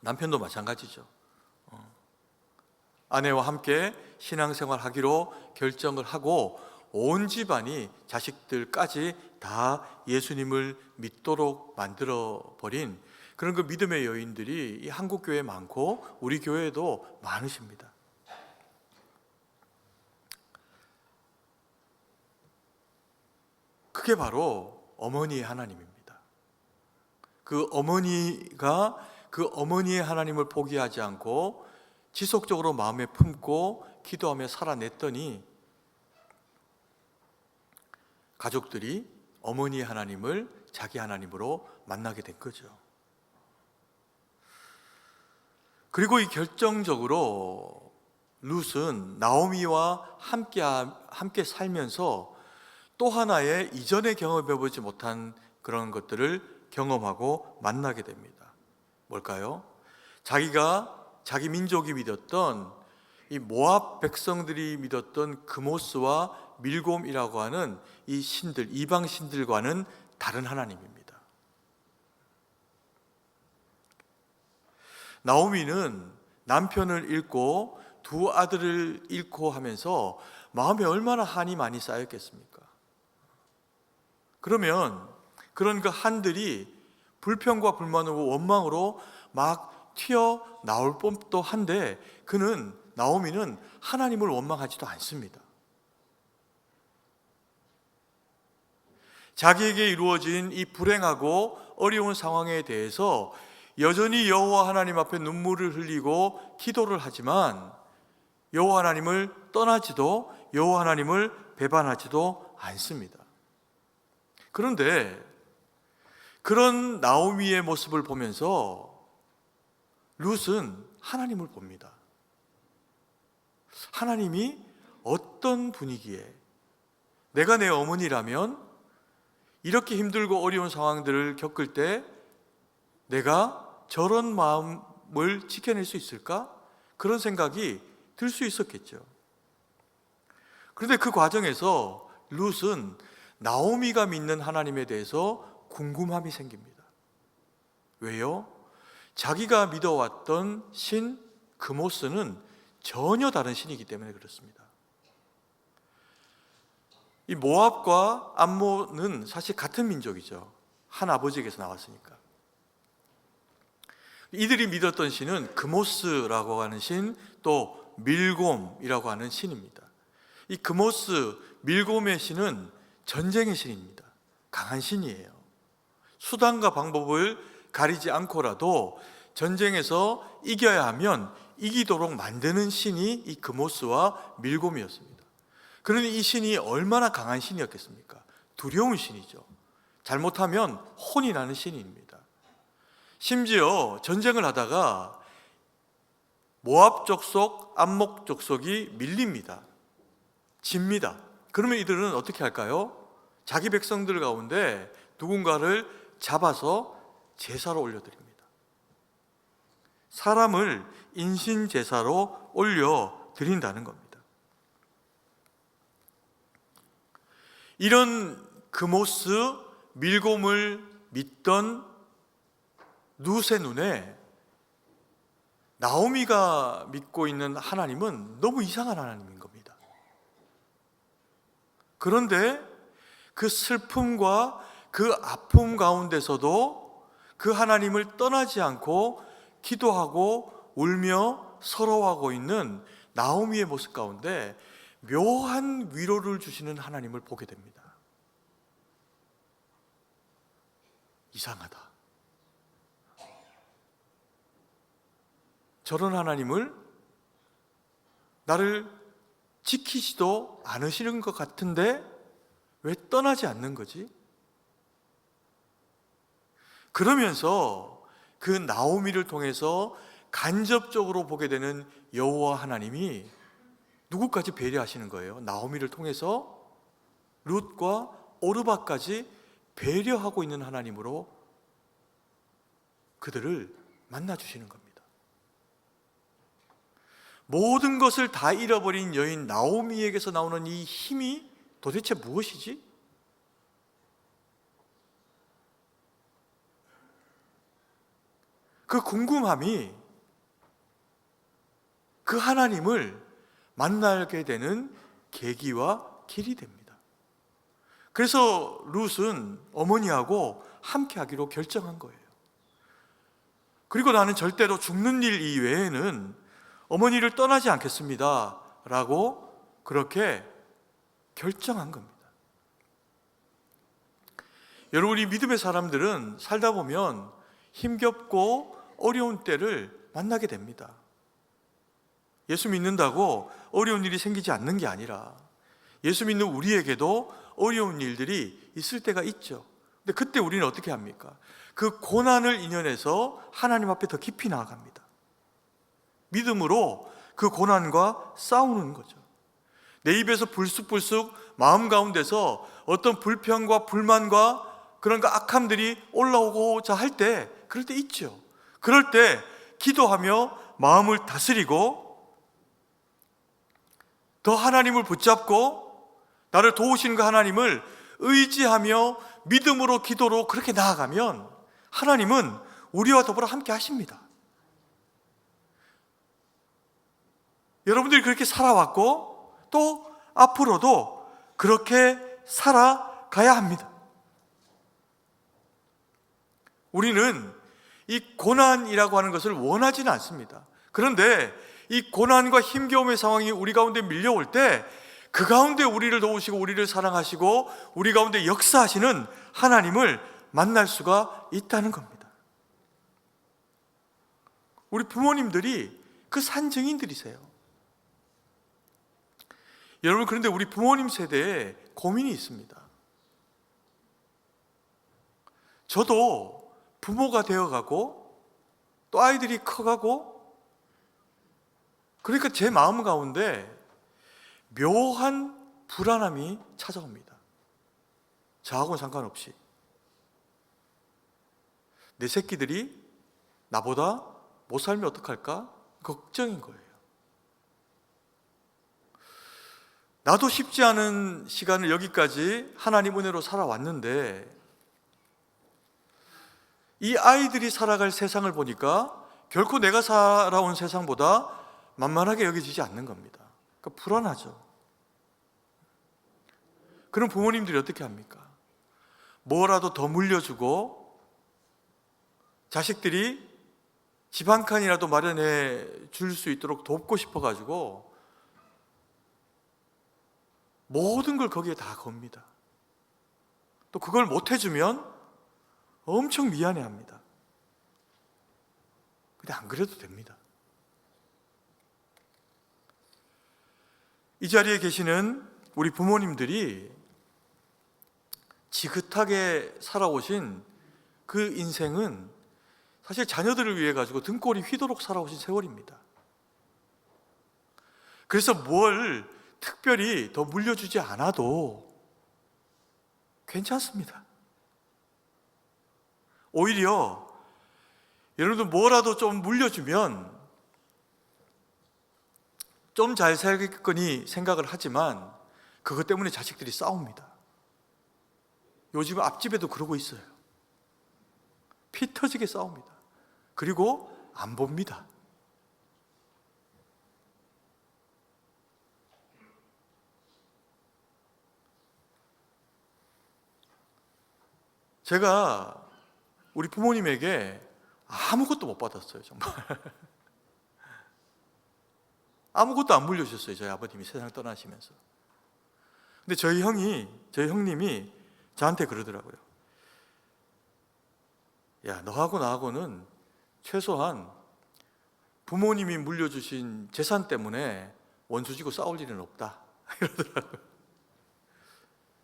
남편도 마찬가지죠. 아내와 함께 신앙생활 하기로 결정을 하고 온 집안이 자식들까지 다 예수님을 믿도록 만들어버린 그런 그 믿음의 여인들이 이 한국 교회에 많고 우리 교회에도 많으십니다. 그게 바로 어머니의 하나님입니다. 그 어머니가 그 어머니의 하나님을 포기하지 않고 지속적으로 마음에 품고 기도하며 살아냈더니 가족들이 어머니의 하나님을 자기 하나님으로 만나게 된 거죠. 그리고 이 결정적으로 룻은 나오미와 함께 살면서 또 하나의 이전에 경험해보지 못한 그런 것들을 경험하고 만나게 됩니다. 뭘까요? 자기가 자기 민족이 믿었던 이 모압 백성들이 믿었던 그모스와 밀곰이라고 하는 이 신들, 이방 신들과는 다른 하나님입니다. 나오미는 남편을 잃고 두 아들을 잃고 하면서 마음에 얼마나 한이 많이 쌓였겠습니까? 그러면 그런 그 한들이 불평과 불만으로 원망으로 막 튀어나올 법도 한데 나오미는 하나님을 원망하지도 않습니다. 자기에게 이루어진 이 불행하고 어려운 상황에 대해서 여전히 여호와 하나님 앞에 눈물을 흘리고 기도를 하지만 여호와 하나님을 떠나지도 여호와 하나님을 배반하지도 않습니다. 그런데 그런 나오미의 모습을 보면서 룻은 하나님을 봅니다. 하나님이 어떤 분위기에 내가 내 어머니라면 이렇게 힘들고 어려운 상황들을 겪을 때 내가 저런 마음을 지켜낼 수 있을까? 그런 생각이 들 수 있었겠죠. 그런데 그 과정에서 룻은 나오미가 믿는 하나님에 대해서 궁금함이 생깁니다. 왜요? 자기가 믿어왔던 신 그모스는 전혀 다른 신이기 때문에 그렇습니다. 이 모압과 암몬은 사실 같은 민족이죠. 한 아버지에게서 나왔으니까. 이들이 믿었던 신은 그모스라고 하는 신, 또 밀곰이라고 하는 신입니다. 이 그모스, 밀곰의 신은 전쟁의 신입니다. 강한 신이에요. 수단과 방법을 가리지 않고라도 전쟁에서 이겨야 하면 이기도록 만드는 신이 이 그모스와 밀곰이었습니다. 그러니 이 신이 얼마나 강한 신이었겠습니까? 두려운 신이죠. 잘못하면 혼이 나는 신입니다. 심지어 전쟁을 하다가 모압 족속, 암몬 족속이 밀립니다. 집니다. 그러면 이들은 어떻게 할까요? 자기 백성들 가운데 누군가를 잡아서 제사로 올려드립니다. 사람을 인신 제사로 올려드린다는 겁니다. 이런 그모스, 밀곰을 믿던 룻의 눈에 나오미가 믿고 있는 하나님은 너무 이상한 하나님인 겁니다. 그런데 그 슬픔과 그 아픔 가운데서도 그 하나님을 떠나지 않고 기도하고 울며 서러워하고 있는 나오미의 모습 가운데 묘한 위로를 주시는 하나님을 보게 됩니다. 이상하다. 저런 하나님을 나를 지키지도 않으시는 것 같은데 왜 떠나지 않는 거지? 그러면서 그 나오미를 통해서 간접적으로 보게 되는 여호와 하나님이 누구까지 배려하시는 거예요? 나오미를 통해서 룻과 오르바까지 배려하고 있는 하나님으로 그들을 만나주시는 겁니다. 모든 것을 다 잃어버린 여인 나오미에게서 나오는 이 힘이 도대체 무엇이지? 그 궁금함이 그 하나님을 만나게 되는 계기와 길이 됩니다. 그래서 룻은 어머니하고 함께 하기로 결정한 거예요. 그리고 나는 절대로 죽는 일 이외에는 어머니를 떠나지 않겠습니다 라고 그렇게 결정한 겁니다. 여러분, 이 믿음의 사람들은 살다 보면 힘겹고 어려운 때를 만나게 됩니다. 예수 믿는다고 어려운 일이 생기지 않는 게 아니라 예수 믿는 우리에게도 어려운 일들이 있을 때가 있죠. 근데 그때 우리는 어떻게 합니까? 그 고난을 인연해서 하나님 앞에 더 깊이 나아갑니다. 믿음으로 그 고난과 싸우는 거죠. 내 입에서 불쑥불쑥 마음 가운데서 어떤 불평과 불만과 그런 악함들이 올라오고자 할 때, 그럴 때 있죠. 그럴 때 기도하며 마음을 다스리고 더 하나님을 붙잡고 나를 도우시는 그 하나님을 의지하며 믿음으로 기도로 그렇게 나아가면 하나님은 우리와 더불어 함께 하십니다. 여러분들이 그렇게 살아왔고 또 앞으로도 그렇게 살아가야 합니다. 우리는 이 고난이라고 하는 것을 원하지는 않습니다. 그런데 이 고난과 힘겨움의 상황이 우리 가운데 밀려올 때 그 가운데 우리를 도우시고 우리를 사랑하시고 우리 가운데 역사하시는 하나님을 만날 수가 있다는 겁니다. 우리 부모님들이 그 산증인들이세요. 여러분, 그런데 우리 부모님 세대에 고민이 있습니다. 저도 부모가 되어가고 또 아이들이 커가고, 그러니까 제 마음 가운데 묘한 불안함이 찾아옵니다. 저하고는 상관없이 내 새끼들이 나보다 못 살면 어떡할까 걱정인 거예요. 나도 쉽지 않은 시간을 여기까지 하나님 은혜로 살아왔는데 이 아이들이 살아갈 세상을 보니까 결코 내가 살아온 세상보다 만만하게 여겨지지 않는 겁니다. 그러니까 불안하죠. 그럼 부모님들이 어떻게 합니까? 뭐라도 더 물려주고 자식들이 집 한 칸이라도 마련해 줄 수 있도록 돕고 싶어가지고 모든 걸 거기에 다 겁니다. 또 그걸 못 해주면 엄청 미안해합니다. 근데 안 그래도 됩니다. 이 자리에 계시는 우리 부모님들이 지긋하게 살아오신 그 인생은 사실 자녀들을 위해 가지고 등골이 휘도록 살아오신 세월입니다. 그래서 뭘 특별히 더 물려주지 않아도 괜찮습니다. 오히려 여러분들 뭐라도 좀 물려주면 좀 잘 살겠거니 생각을 하지만 그것 때문에 자식들이 싸웁니다. 요즘 앞집에도 그러고 있어요. 피 터지게 싸웁니다. 그리고 안 봅니다. 제가 우리 부모님에게 아무것도 못 받았어요, 정말. 아무것도 안 물려주셨어요, 저희 아버님이 세상을 떠나시면서. 근데 저희 형님이 저한테 그러더라고요. 야, 너하고 나하고는 최소한 부모님이 물려주신 재산 때문에 원수지고 싸울 일은 없다. 이러더라고요.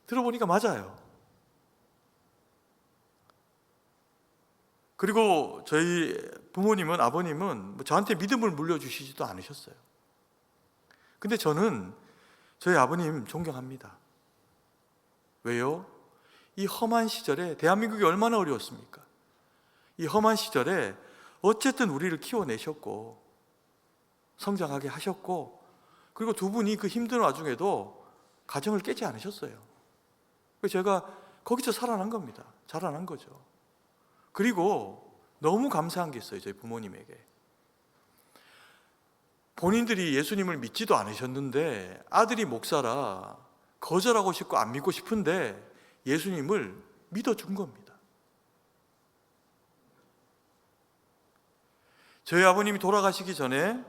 들어보니까 맞아요. 그리고 저희 부모님은, 아버님은 저한테 믿음을 물려주시지도 않으셨어요. 근데 저는 저희 아버님 존경합니다. 왜요? 이 험한 시절에 대한민국이 얼마나 어려웠습니까? 이 험한 시절에 어쨌든 우리를 키워내셨고 성장하게 하셨고, 그리고 두 분이 그 힘든 와중에도 가정을 깨지 않으셨어요. 그래서 제가 거기서 살아난 겁니다. 자라난 거죠. 그리고 너무 감사한 게 있어요, 저희 부모님에게. 본인들이 예수님을 믿지도 않으셨는데 아들이 목사라 거절하고 싶고 안 믿고 싶은데 예수님을 믿어준 겁니다. 저희 아버님이 돌아가시기 전에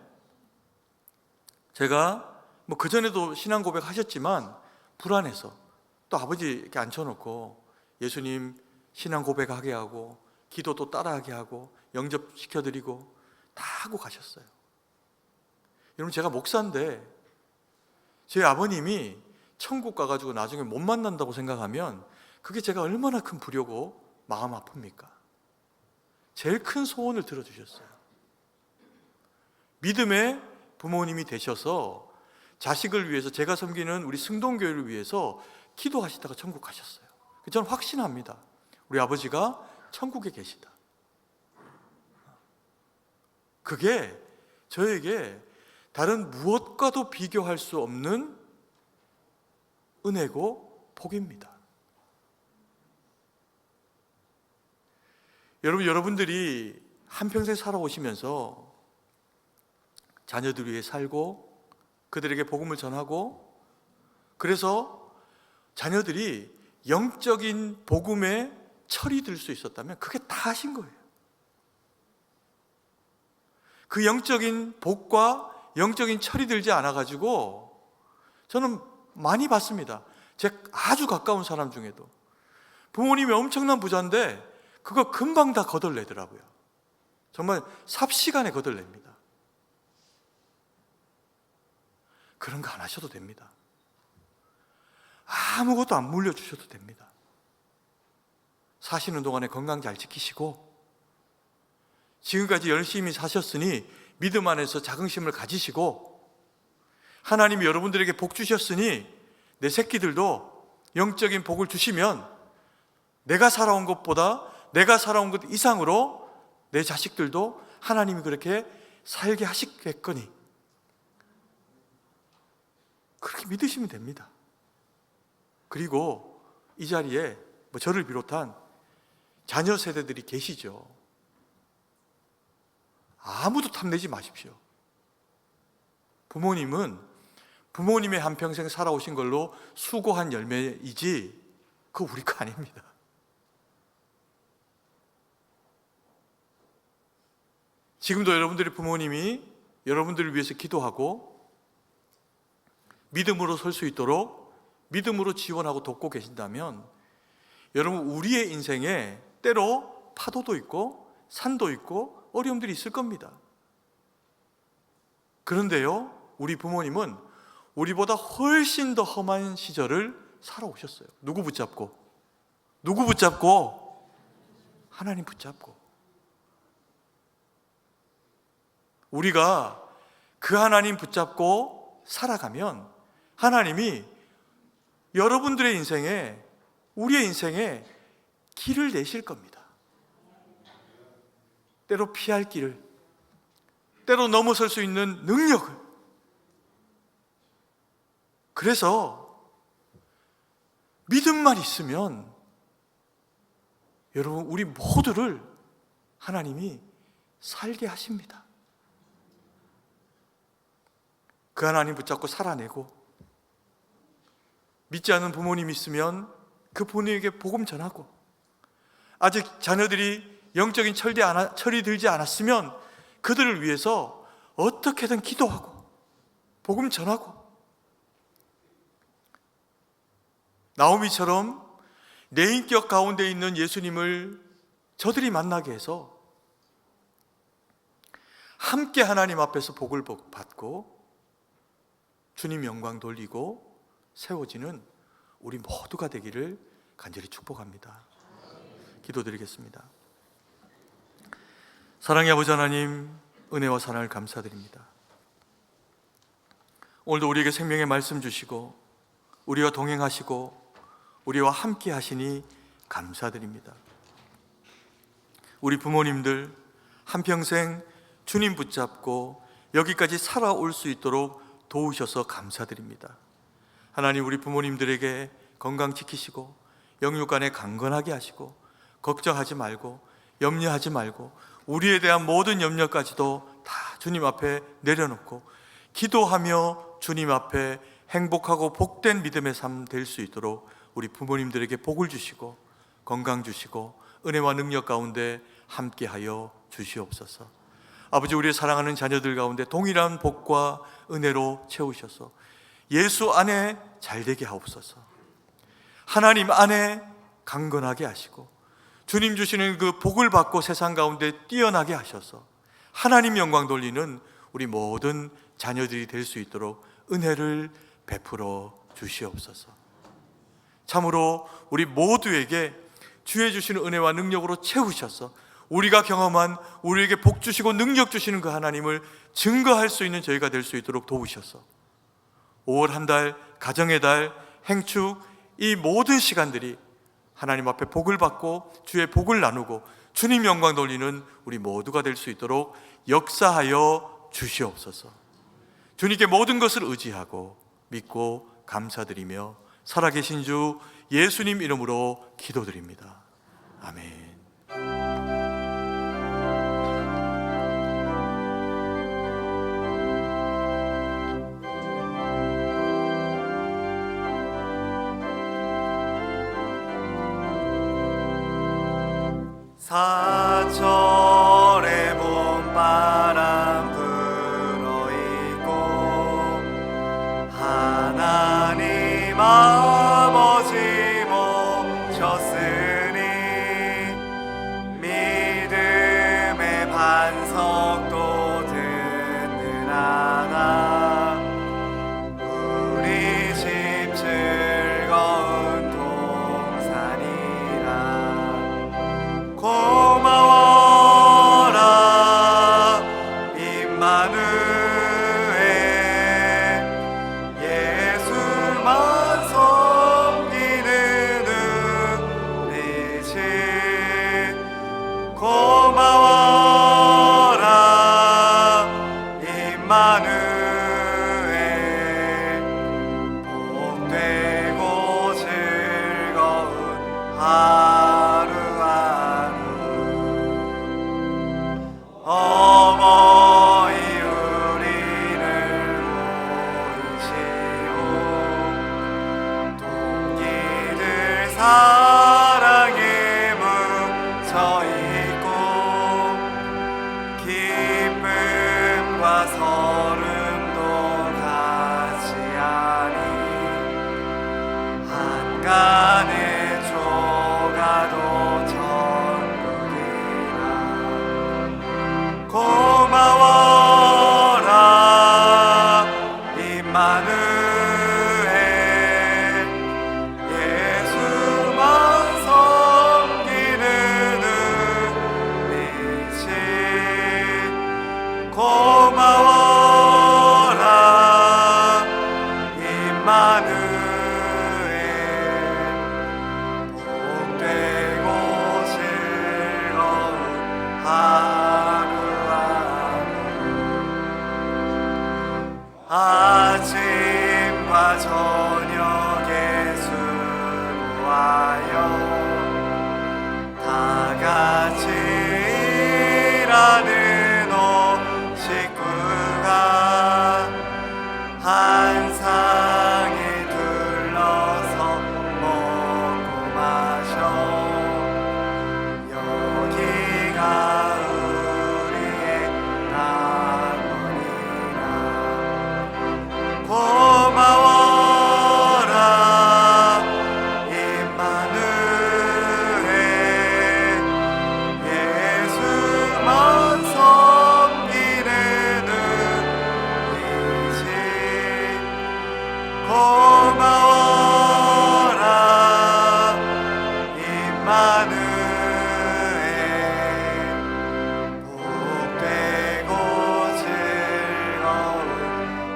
제가 그전에도 신앙 고백하셨지만 불안해서 또 아버지 이렇게 앉혀놓고 예수님 신앙 고백하게 하고 기도도 따라하게 하고 영접시켜드리고 다 하고 가셨어요. 여러분, 제가 목사인데 저희 아버님이 천국 가가지고 나중에 못 만난다고 생각하면 그게 제가 얼마나 큰 불효고 마음 아픕니까? 제일 큰 소원을 들어주셨어요. 믿음의 부모님이 되셔서 자식을 위해서, 제가 섬기는 우리 승동교회를 위해서 기도하시다가 천국 가셨어요. 저는 확신합니다. 우리 아버지가 천국에 계시다. 그게 저에게 다른 무엇과도 비교할 수 없는 은혜고 복입니다. 여러분들이 한평생 살아오시면서 자녀들 위해 살고 그들에게 복음을 전하고, 그래서 자녀들이 영적인 복음에 철이 들 수 있었다면 그게 다 하신 거예요. 그 영적인 복과 영적인 철이 들지 않아 가지고 저는 많이 봤습니다. 제 아주 가까운 사람 중에도 부모님이 엄청난 부자인데 그거 금방 다 거덜내더라고요. 정말 삽시간에 거덜냅니다. 그런 거 안 하셔도 됩니다. 아무것도 안 물려주셔도 됩니다. 사시는 동안에 건강 잘 지키시고, 지금까지 열심히 사셨으니 믿음 안에서 자긍심을 가지시고, 하나님이 여러분들에게 복 주셨으니 내 새끼들도 영적인 복을 주시면 내가 살아온 것보다, 내가 살아온 것 이상으로 내 자식들도 하나님이 그렇게 살게 하시겠거니 그렇게 믿으시면 됩니다. 그리고 이 자리에 저를 비롯한 자녀 세대들이 계시죠. 아무도 탐내지 마십시오. 부모님은 부모님의 한평생 살아오신 걸로 수고한 열매이지 그거 우리 거 아닙니다. 지금도 여러분들의 부모님이 여러분들을 위해서 기도하고 믿음으로 설 수 있도록 믿음으로 지원하고 돕고 계신다면, 여러분 우리의 인생에 때로 파도도 있고 산도 있고 어려움들이 있을 겁니다. 그런데요, 우리 부모님은 우리보다 훨씬 더 험한 시절을 살아오셨어요. 누구 붙잡고? 누구 붙잡고? 하나님 붙잡고. 우리가 그 하나님 붙잡고 살아가면 하나님이 여러분들의 인생에, 우리의 인생에 길을 내실 겁니다. 때로 피할 길을, 때로 넘어설 수 있는 능력을. 그래서 믿음만 있으면 여러분 우리 모두를 하나님이 살게 하십니다. 그 하나님 붙잡고 살아내고, 믿지 않는 부모님 있으면 그 부모님에게 복음 전하고, 아직 자녀들이 영적인 철이 들지 않았으면 그들을 위해서 어떻게든 기도하고 복음 전하고, 나오미처럼 내 인격 가운데 있는 예수님을 저들이 만나게 해서 함께 하나님 앞에서 복을 받고 주님 영광 돌리고 세워지는 우리 모두가 되기를 간절히 축복합니다. 기도드리겠습니다. 사랑의 아버지 하나님, 은혜와 사랑을 감사드립니다. 오늘도 우리에게 생명의 말씀 주시고 우리와 동행하시고 우리와 함께 하시니 감사드립니다. 우리 부모님들 한평생 주님 붙잡고 여기까지 살아올 수 있도록 도우셔서 감사드립니다. 하나님, 우리 부모님들에게 건강 지키시고 영육간에 강건하게 하시고 걱정하지 말고 염려하지 말고 우리에 대한 모든 염려까지도 다 주님 앞에 내려놓고 기도하며 주님 앞에 행복하고 복된 믿음의 삶 될 수 있도록 우리 부모님들에게 복을 주시고 건강 주시고 은혜와 능력 가운데 함께하여 주시옵소서. 아버지, 우리의 사랑하는 자녀들 가운데 동일한 복과 은혜로 채우셔서 예수 안에 잘되게 하옵소서. 하나님 안에 강건하게 하시고 주님 주시는 그 복을 받고 세상 가운데 뛰어나게 하셔서 하나님 영광 돌리는 우리 모든 자녀들이 될 수 있도록 은혜를 베풀어 주시옵소서. 참으로 우리 모두에게 주의 주시는 은혜와 능력으로 채우셔서 우리가 경험한, 우리에게 복 주시고 능력 주시는 그 하나님을 증거할 수 있는 저희가 될 수 있도록 도우셔서 5월 한 달, 가정의 달, 행축, 이 모든 시간들이 하나님 앞에 복을 받고 주의 복을 나누고 주님 영광 돌리는 우리 모두가 될 수 있도록 역사하여 주시옵소서. 주님께 모든 것을 의지하고 믿고 감사드리며 살아계신 주 예수님 이름으로 기도드립니다. 아멘. 사철의 봄바람 불어있고 하나님 아버지 모셨으니 믿음의 반석도 든든하다. 우리 집 즐거운 동산이라. 고마워라 임마누엘, 예수만 섬기는 우리 집. 고마워라 임마누엘, 복되고 즐거운 하루하루. 어머니 우리를 보이시오. 동기들 사랑에 묻혀있고 기쁨과 서름도 같이 하니 한간의 조가도 천국이라. 고마워라 임마누엘, 예수만 섬기는 우리 집. 고마워라 임마누엘, 복되고 즐거운 하루하루. 아침과 저녁에 수고하여 다 같이 일하는 온 식구가 한 상에 둘러서 먹고 마셔. 여기가 우리의 낙원이라. 고마워라 임마누엘, 예수만 섬기는 우리 집. 고마워라 임마누엘, 복되고 즐거운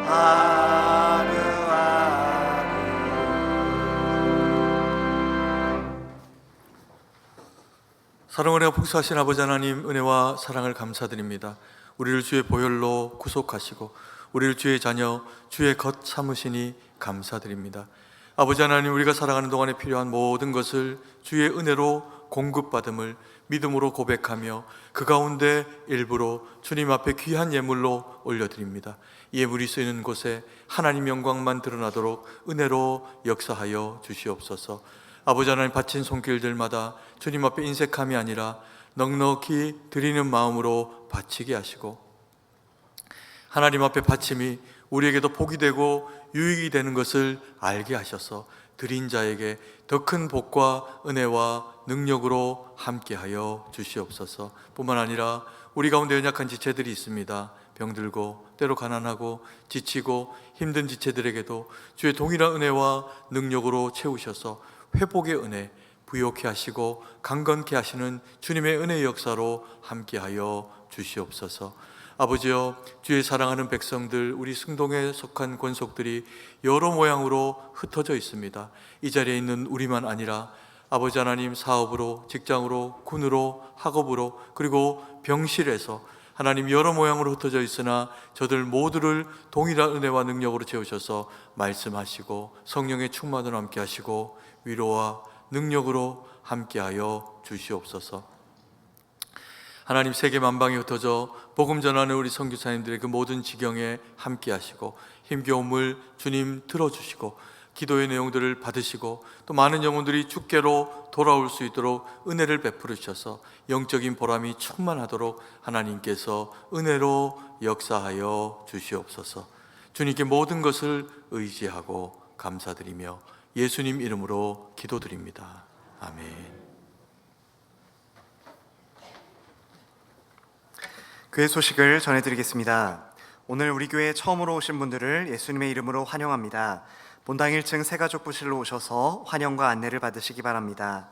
하루하루. 사랑은혜와 풍성하신 아버지 하나님, 은혜와 사랑을 감사드립니다. 우리를 주의 보혈로 구속하시고 우리를 주의 자녀, 주의 것 삼으시니 감사드립니다. 아버지 하나님, 우리가 살아가는 동안에 필요한 모든 것을 주의 은혜로 공급받음을 믿음으로 고백하며 그 가운데 일부로 주님 앞에 귀한 예물로 올려드립니다. 이 예물이 쓰이는 곳에 하나님 영광만 드러나도록 은혜로 역사하여 주시옵소서. 아버지 하나님, 바친 손길들마다 주님 앞에 인색함이 아니라 넉넉히 드리는 마음으로 바치게 하시고, 하나님 앞에 바침이 우리에게도 복이 되고 유익이 되는 것을 알게 하셔서 드린 자에게 더 큰 복과 은혜와 능력으로 함께하여 주시옵소서. 뿐만 아니라 우리 가운데 연약한 지체들이 있습니다. 병들고 때로 가난하고 지치고 힘든 지체들에게도 주의 동일한 은혜와 능력으로 채우셔서 회복의 은혜 부요케 하시고 강건케 하시는 주님의 은혜의 역사로 함께하여 주시옵소서. 아버지여, 주의 사랑하는 백성들, 우리 승동에 속한 권속들이 여러 모양으로 흩어져 있습니다. 이 자리에 있는 우리만 아니라 아버지 하나님, 사업으로, 직장으로, 군으로, 학업으로, 그리고 병실에서 하나님 여러 모양으로 흩어져 있으나 저들 모두를 동일한 은혜와 능력으로 채우셔서 말씀하시고 성령의 충만으로 함께 하시고 위로와 능력으로 함께하여 주시옵소서. 하나님, 세계 만방에 흩어져 복음 전하는 우리 선교사님들의 그 모든 지경에 함께 하시고 힘겨움을 주님 들어주시고 기도의 내용들을 받으시고 또 많은 영혼들이 주께로 돌아올 수 있도록 은혜를 베풀어 주셔서 영적인 보람이 충만하도록 하나님께서 은혜로 역사하여 주시옵소서. 주님께 모든 것을 의지하고 감사드리며 예수님 이름으로 기도드립니다. 아멘. 교회 소식을 전해드리겠습니다. 오늘 우리 교회에 처음으로 오신 분들을 예수님의 이름으로 환영합니다. 본당 1층 새가족부실로 오셔서 환영과 안내를 받으시기 바랍니다.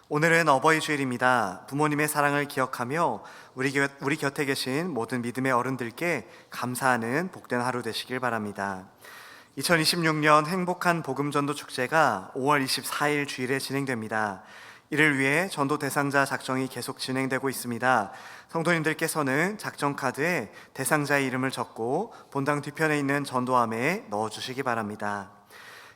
오늘은 어버이 주일입니다. 부모님의 사랑을 기억하며 우리 곁에 계신 모든 믿음의 어른들께 감사하는 복된 하루 되시길 바랍니다. 2026년 행복한 복음전도 축제가 5월 24일 주일에 진행됩니다. 이를 위해 전도 대상자 작성이 계속 진행되고 있습니다. 성도님들께서는 작성 카드에 대상자의 이름을 적고 본당 뒤편에 있는 전도함에 넣어주시기 바랍니다.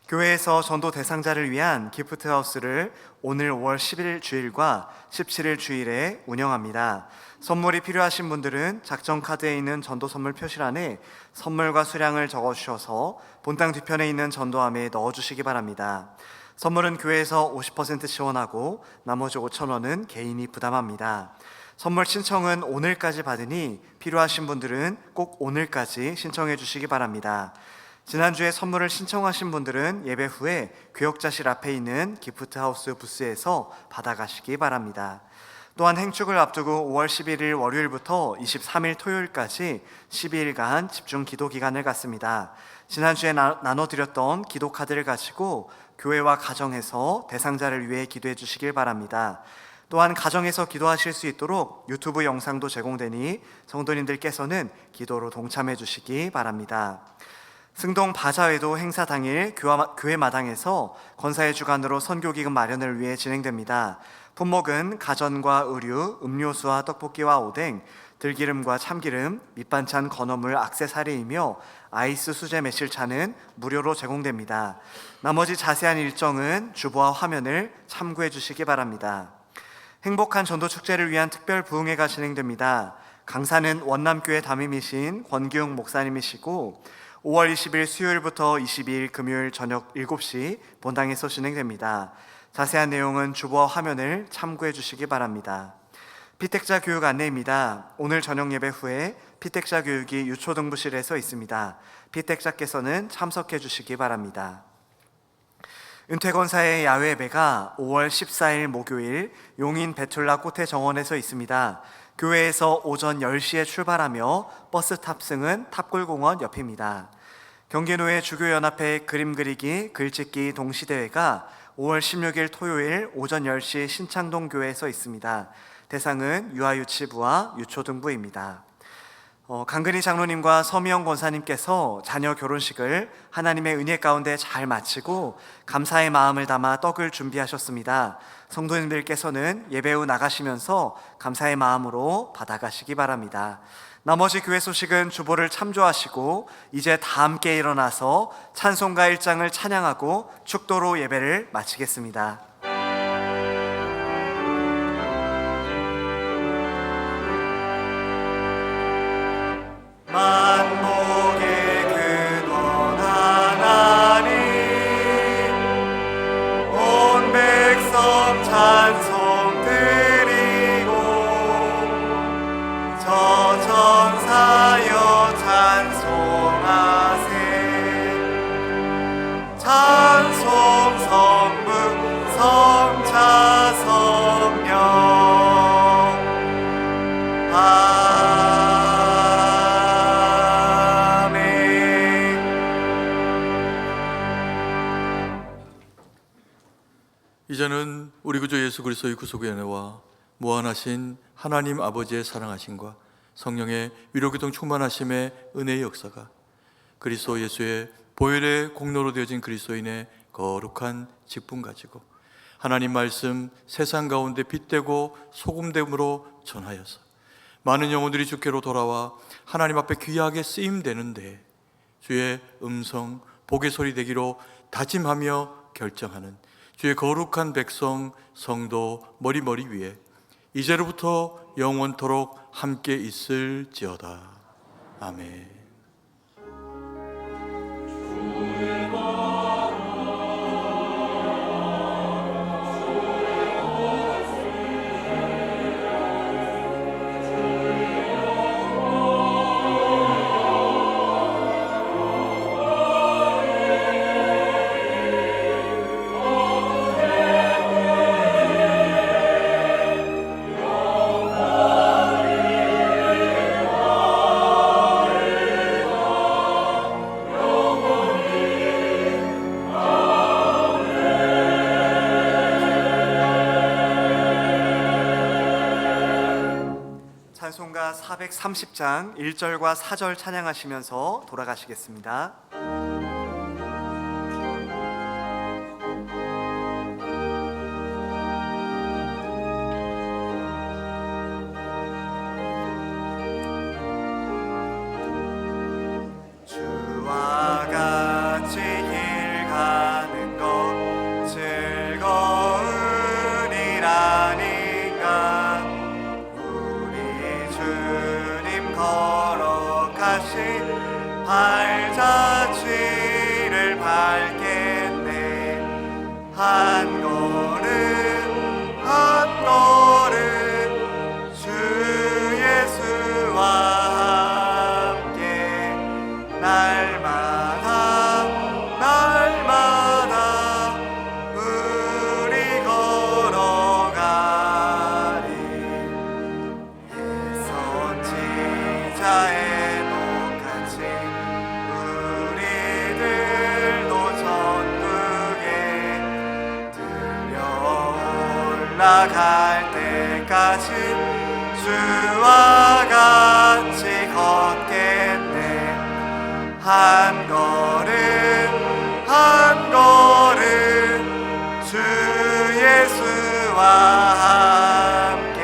교회에서 전도 대상자를 위한 기프트하우스를 오늘 5월 10일 주일과 17일 주일에 운영합니다. 선물이 필요하신 분들은 작성 카드에 있는 전도 선물 표시란에 선물과 수량을 적어주셔서 본당 뒤편에 있는 전도함에 넣어주시기 바랍니다. 선물은 교회에서 50% 지원하고 나머지 5,000원은 개인이 부담합니다. 선물 신청은 오늘까지 받으니 필요하신 분들은 꼭 오늘까지 신청해 주시기 바랍니다. 지난주에 선물을 신청하신 분들은 예배 후에 교역자실 앞에 있는 기프트하우스 부스에서 받아가시기 바랍니다. 또한 행축을 앞두고 5월 11일 월요일부터 23일 토요일까지 12일간 집중 기도 기간을 갖습니다. 지난주에 나눠드렸던 기도 카드를 가지고 교회와 가정에서 대상자를 위해 기도해 주시길 바랍니다. 또한 가정에서 기도하실 수 있도록 유튜브 영상도 제공되니 성도님들께서는 기도로 동참해 주시기 바랍니다. 승동 바자회도 행사 당일 교회 마당에서 권사의 주관으로 선교기금 마련을 위해 진행됩니다. 품목은 가전과 의류, 음료수와 떡볶이와 오뎅, 들기름과 참기름, 밑반찬 건어물 액세서리이며 아이스 수제 매실차는 무료로 제공됩니다. 나머지 자세한 일정은 주보와 화면을 참고해 주시기 바랍니다. 행복한 전도 축제를 위한 특별 부흥회가 진행됩니다. 강사는 원남교회 담임이신 권기웅 목사님이시고 5월 20일 수요일부터 22일 금요일 저녁 7시 본당에서 진행됩니다. 자세한 내용은 주보와 화면을 참고해 주시기 바랍니다. 피택자 교육 안내입니다. 오늘 저녁 예배 후에 피택자 교육이 유초등부실에서 있습니다. 피택자께서는 참석해 주시기 바랍니다. 은퇴권사의 야외 예배가 5월 14일 목요일 용인 베툴라 꽃회 정원에서 있습니다. 교회에서 오전 10시에 출발하며 버스 탑승은 탑골공원 옆입니다. 경기노회 주교연합회 그림 그리기, 글짓기 동시대회가 5월 16일 토요일 오전 10시 신창동 교회에서 있습니다. 대상은 유아유치부와 유초등부입니다. 강근희 장로님과 서미영 권사님께서 자녀 결혼식을 하나님의 은혜 가운데 잘 마치고 감사의 마음을 담아 떡을 준비하셨습니다. 성도님들께서는 예배 후 나가시면서 감사의 마음으로 받아가시기 바랍니다. 나머지 교회 소식은 주보를 참조하시고 이제 다 함께 일어나서 찬송가 1장을 찬양하고 축도로 예배를 마치겠습니다. 만복의 근원 하나님 온 백성 찬송 드리고 저 전사여 찬송하세 찬송 성부 성자 성령 이제는 우리 구주 예수 그리스도의 구속의 은혜와 무한하신 하나님 아버지의 사랑하심과 성령의 위로기동 충만하심의 은혜의 역사가 그리스도 예수의 보혈의 공로로 되어진 그리스도인의 거룩한 직분 가지고 하나님 말씀 세상 가운데 빛되고 소금됨으로 전하여서 많은 영혼들이 주께로 돌아와 하나님 앞에 귀하게 쓰임되는데 주의 음성 복의 소리 되기로 다짐하며 결정하는 주의 거룩한 백성 성도 머리머리 위에 이제로부터 영원토록 함께 있을지어다. 아멘. 주의 130장 1절과 4절 찬양하시면서 돌아가시겠습니다. 주와 같이 길 가는 것 즐거우리라니까 우리 주님 걸어가신 발자취를 밟겠네. 한 걸음 한 걸음 주 예수와 함께 날마다 날마다 우리 걸어가리. 예선 지자의 똑같이 우리들도 천국에 들려 올라갈 때까지 주와 같이 걷겠네. 한 걸음 한 걸음 주 예수와 함께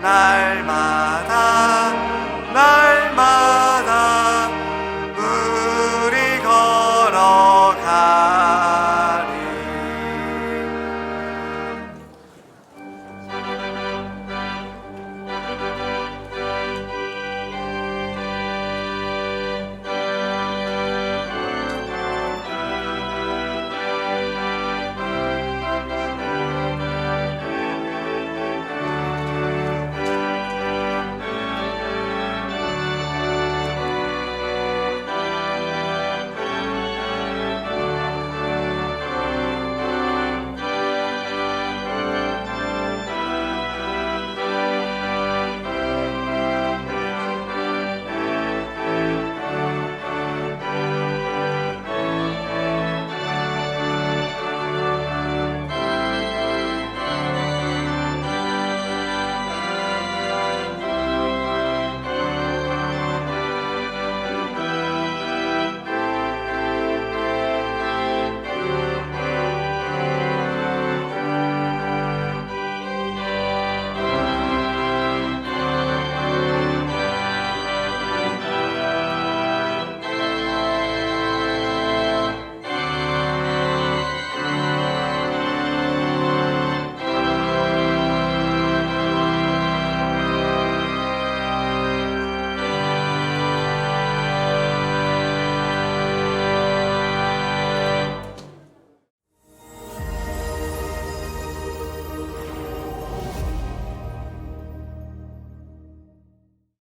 날마다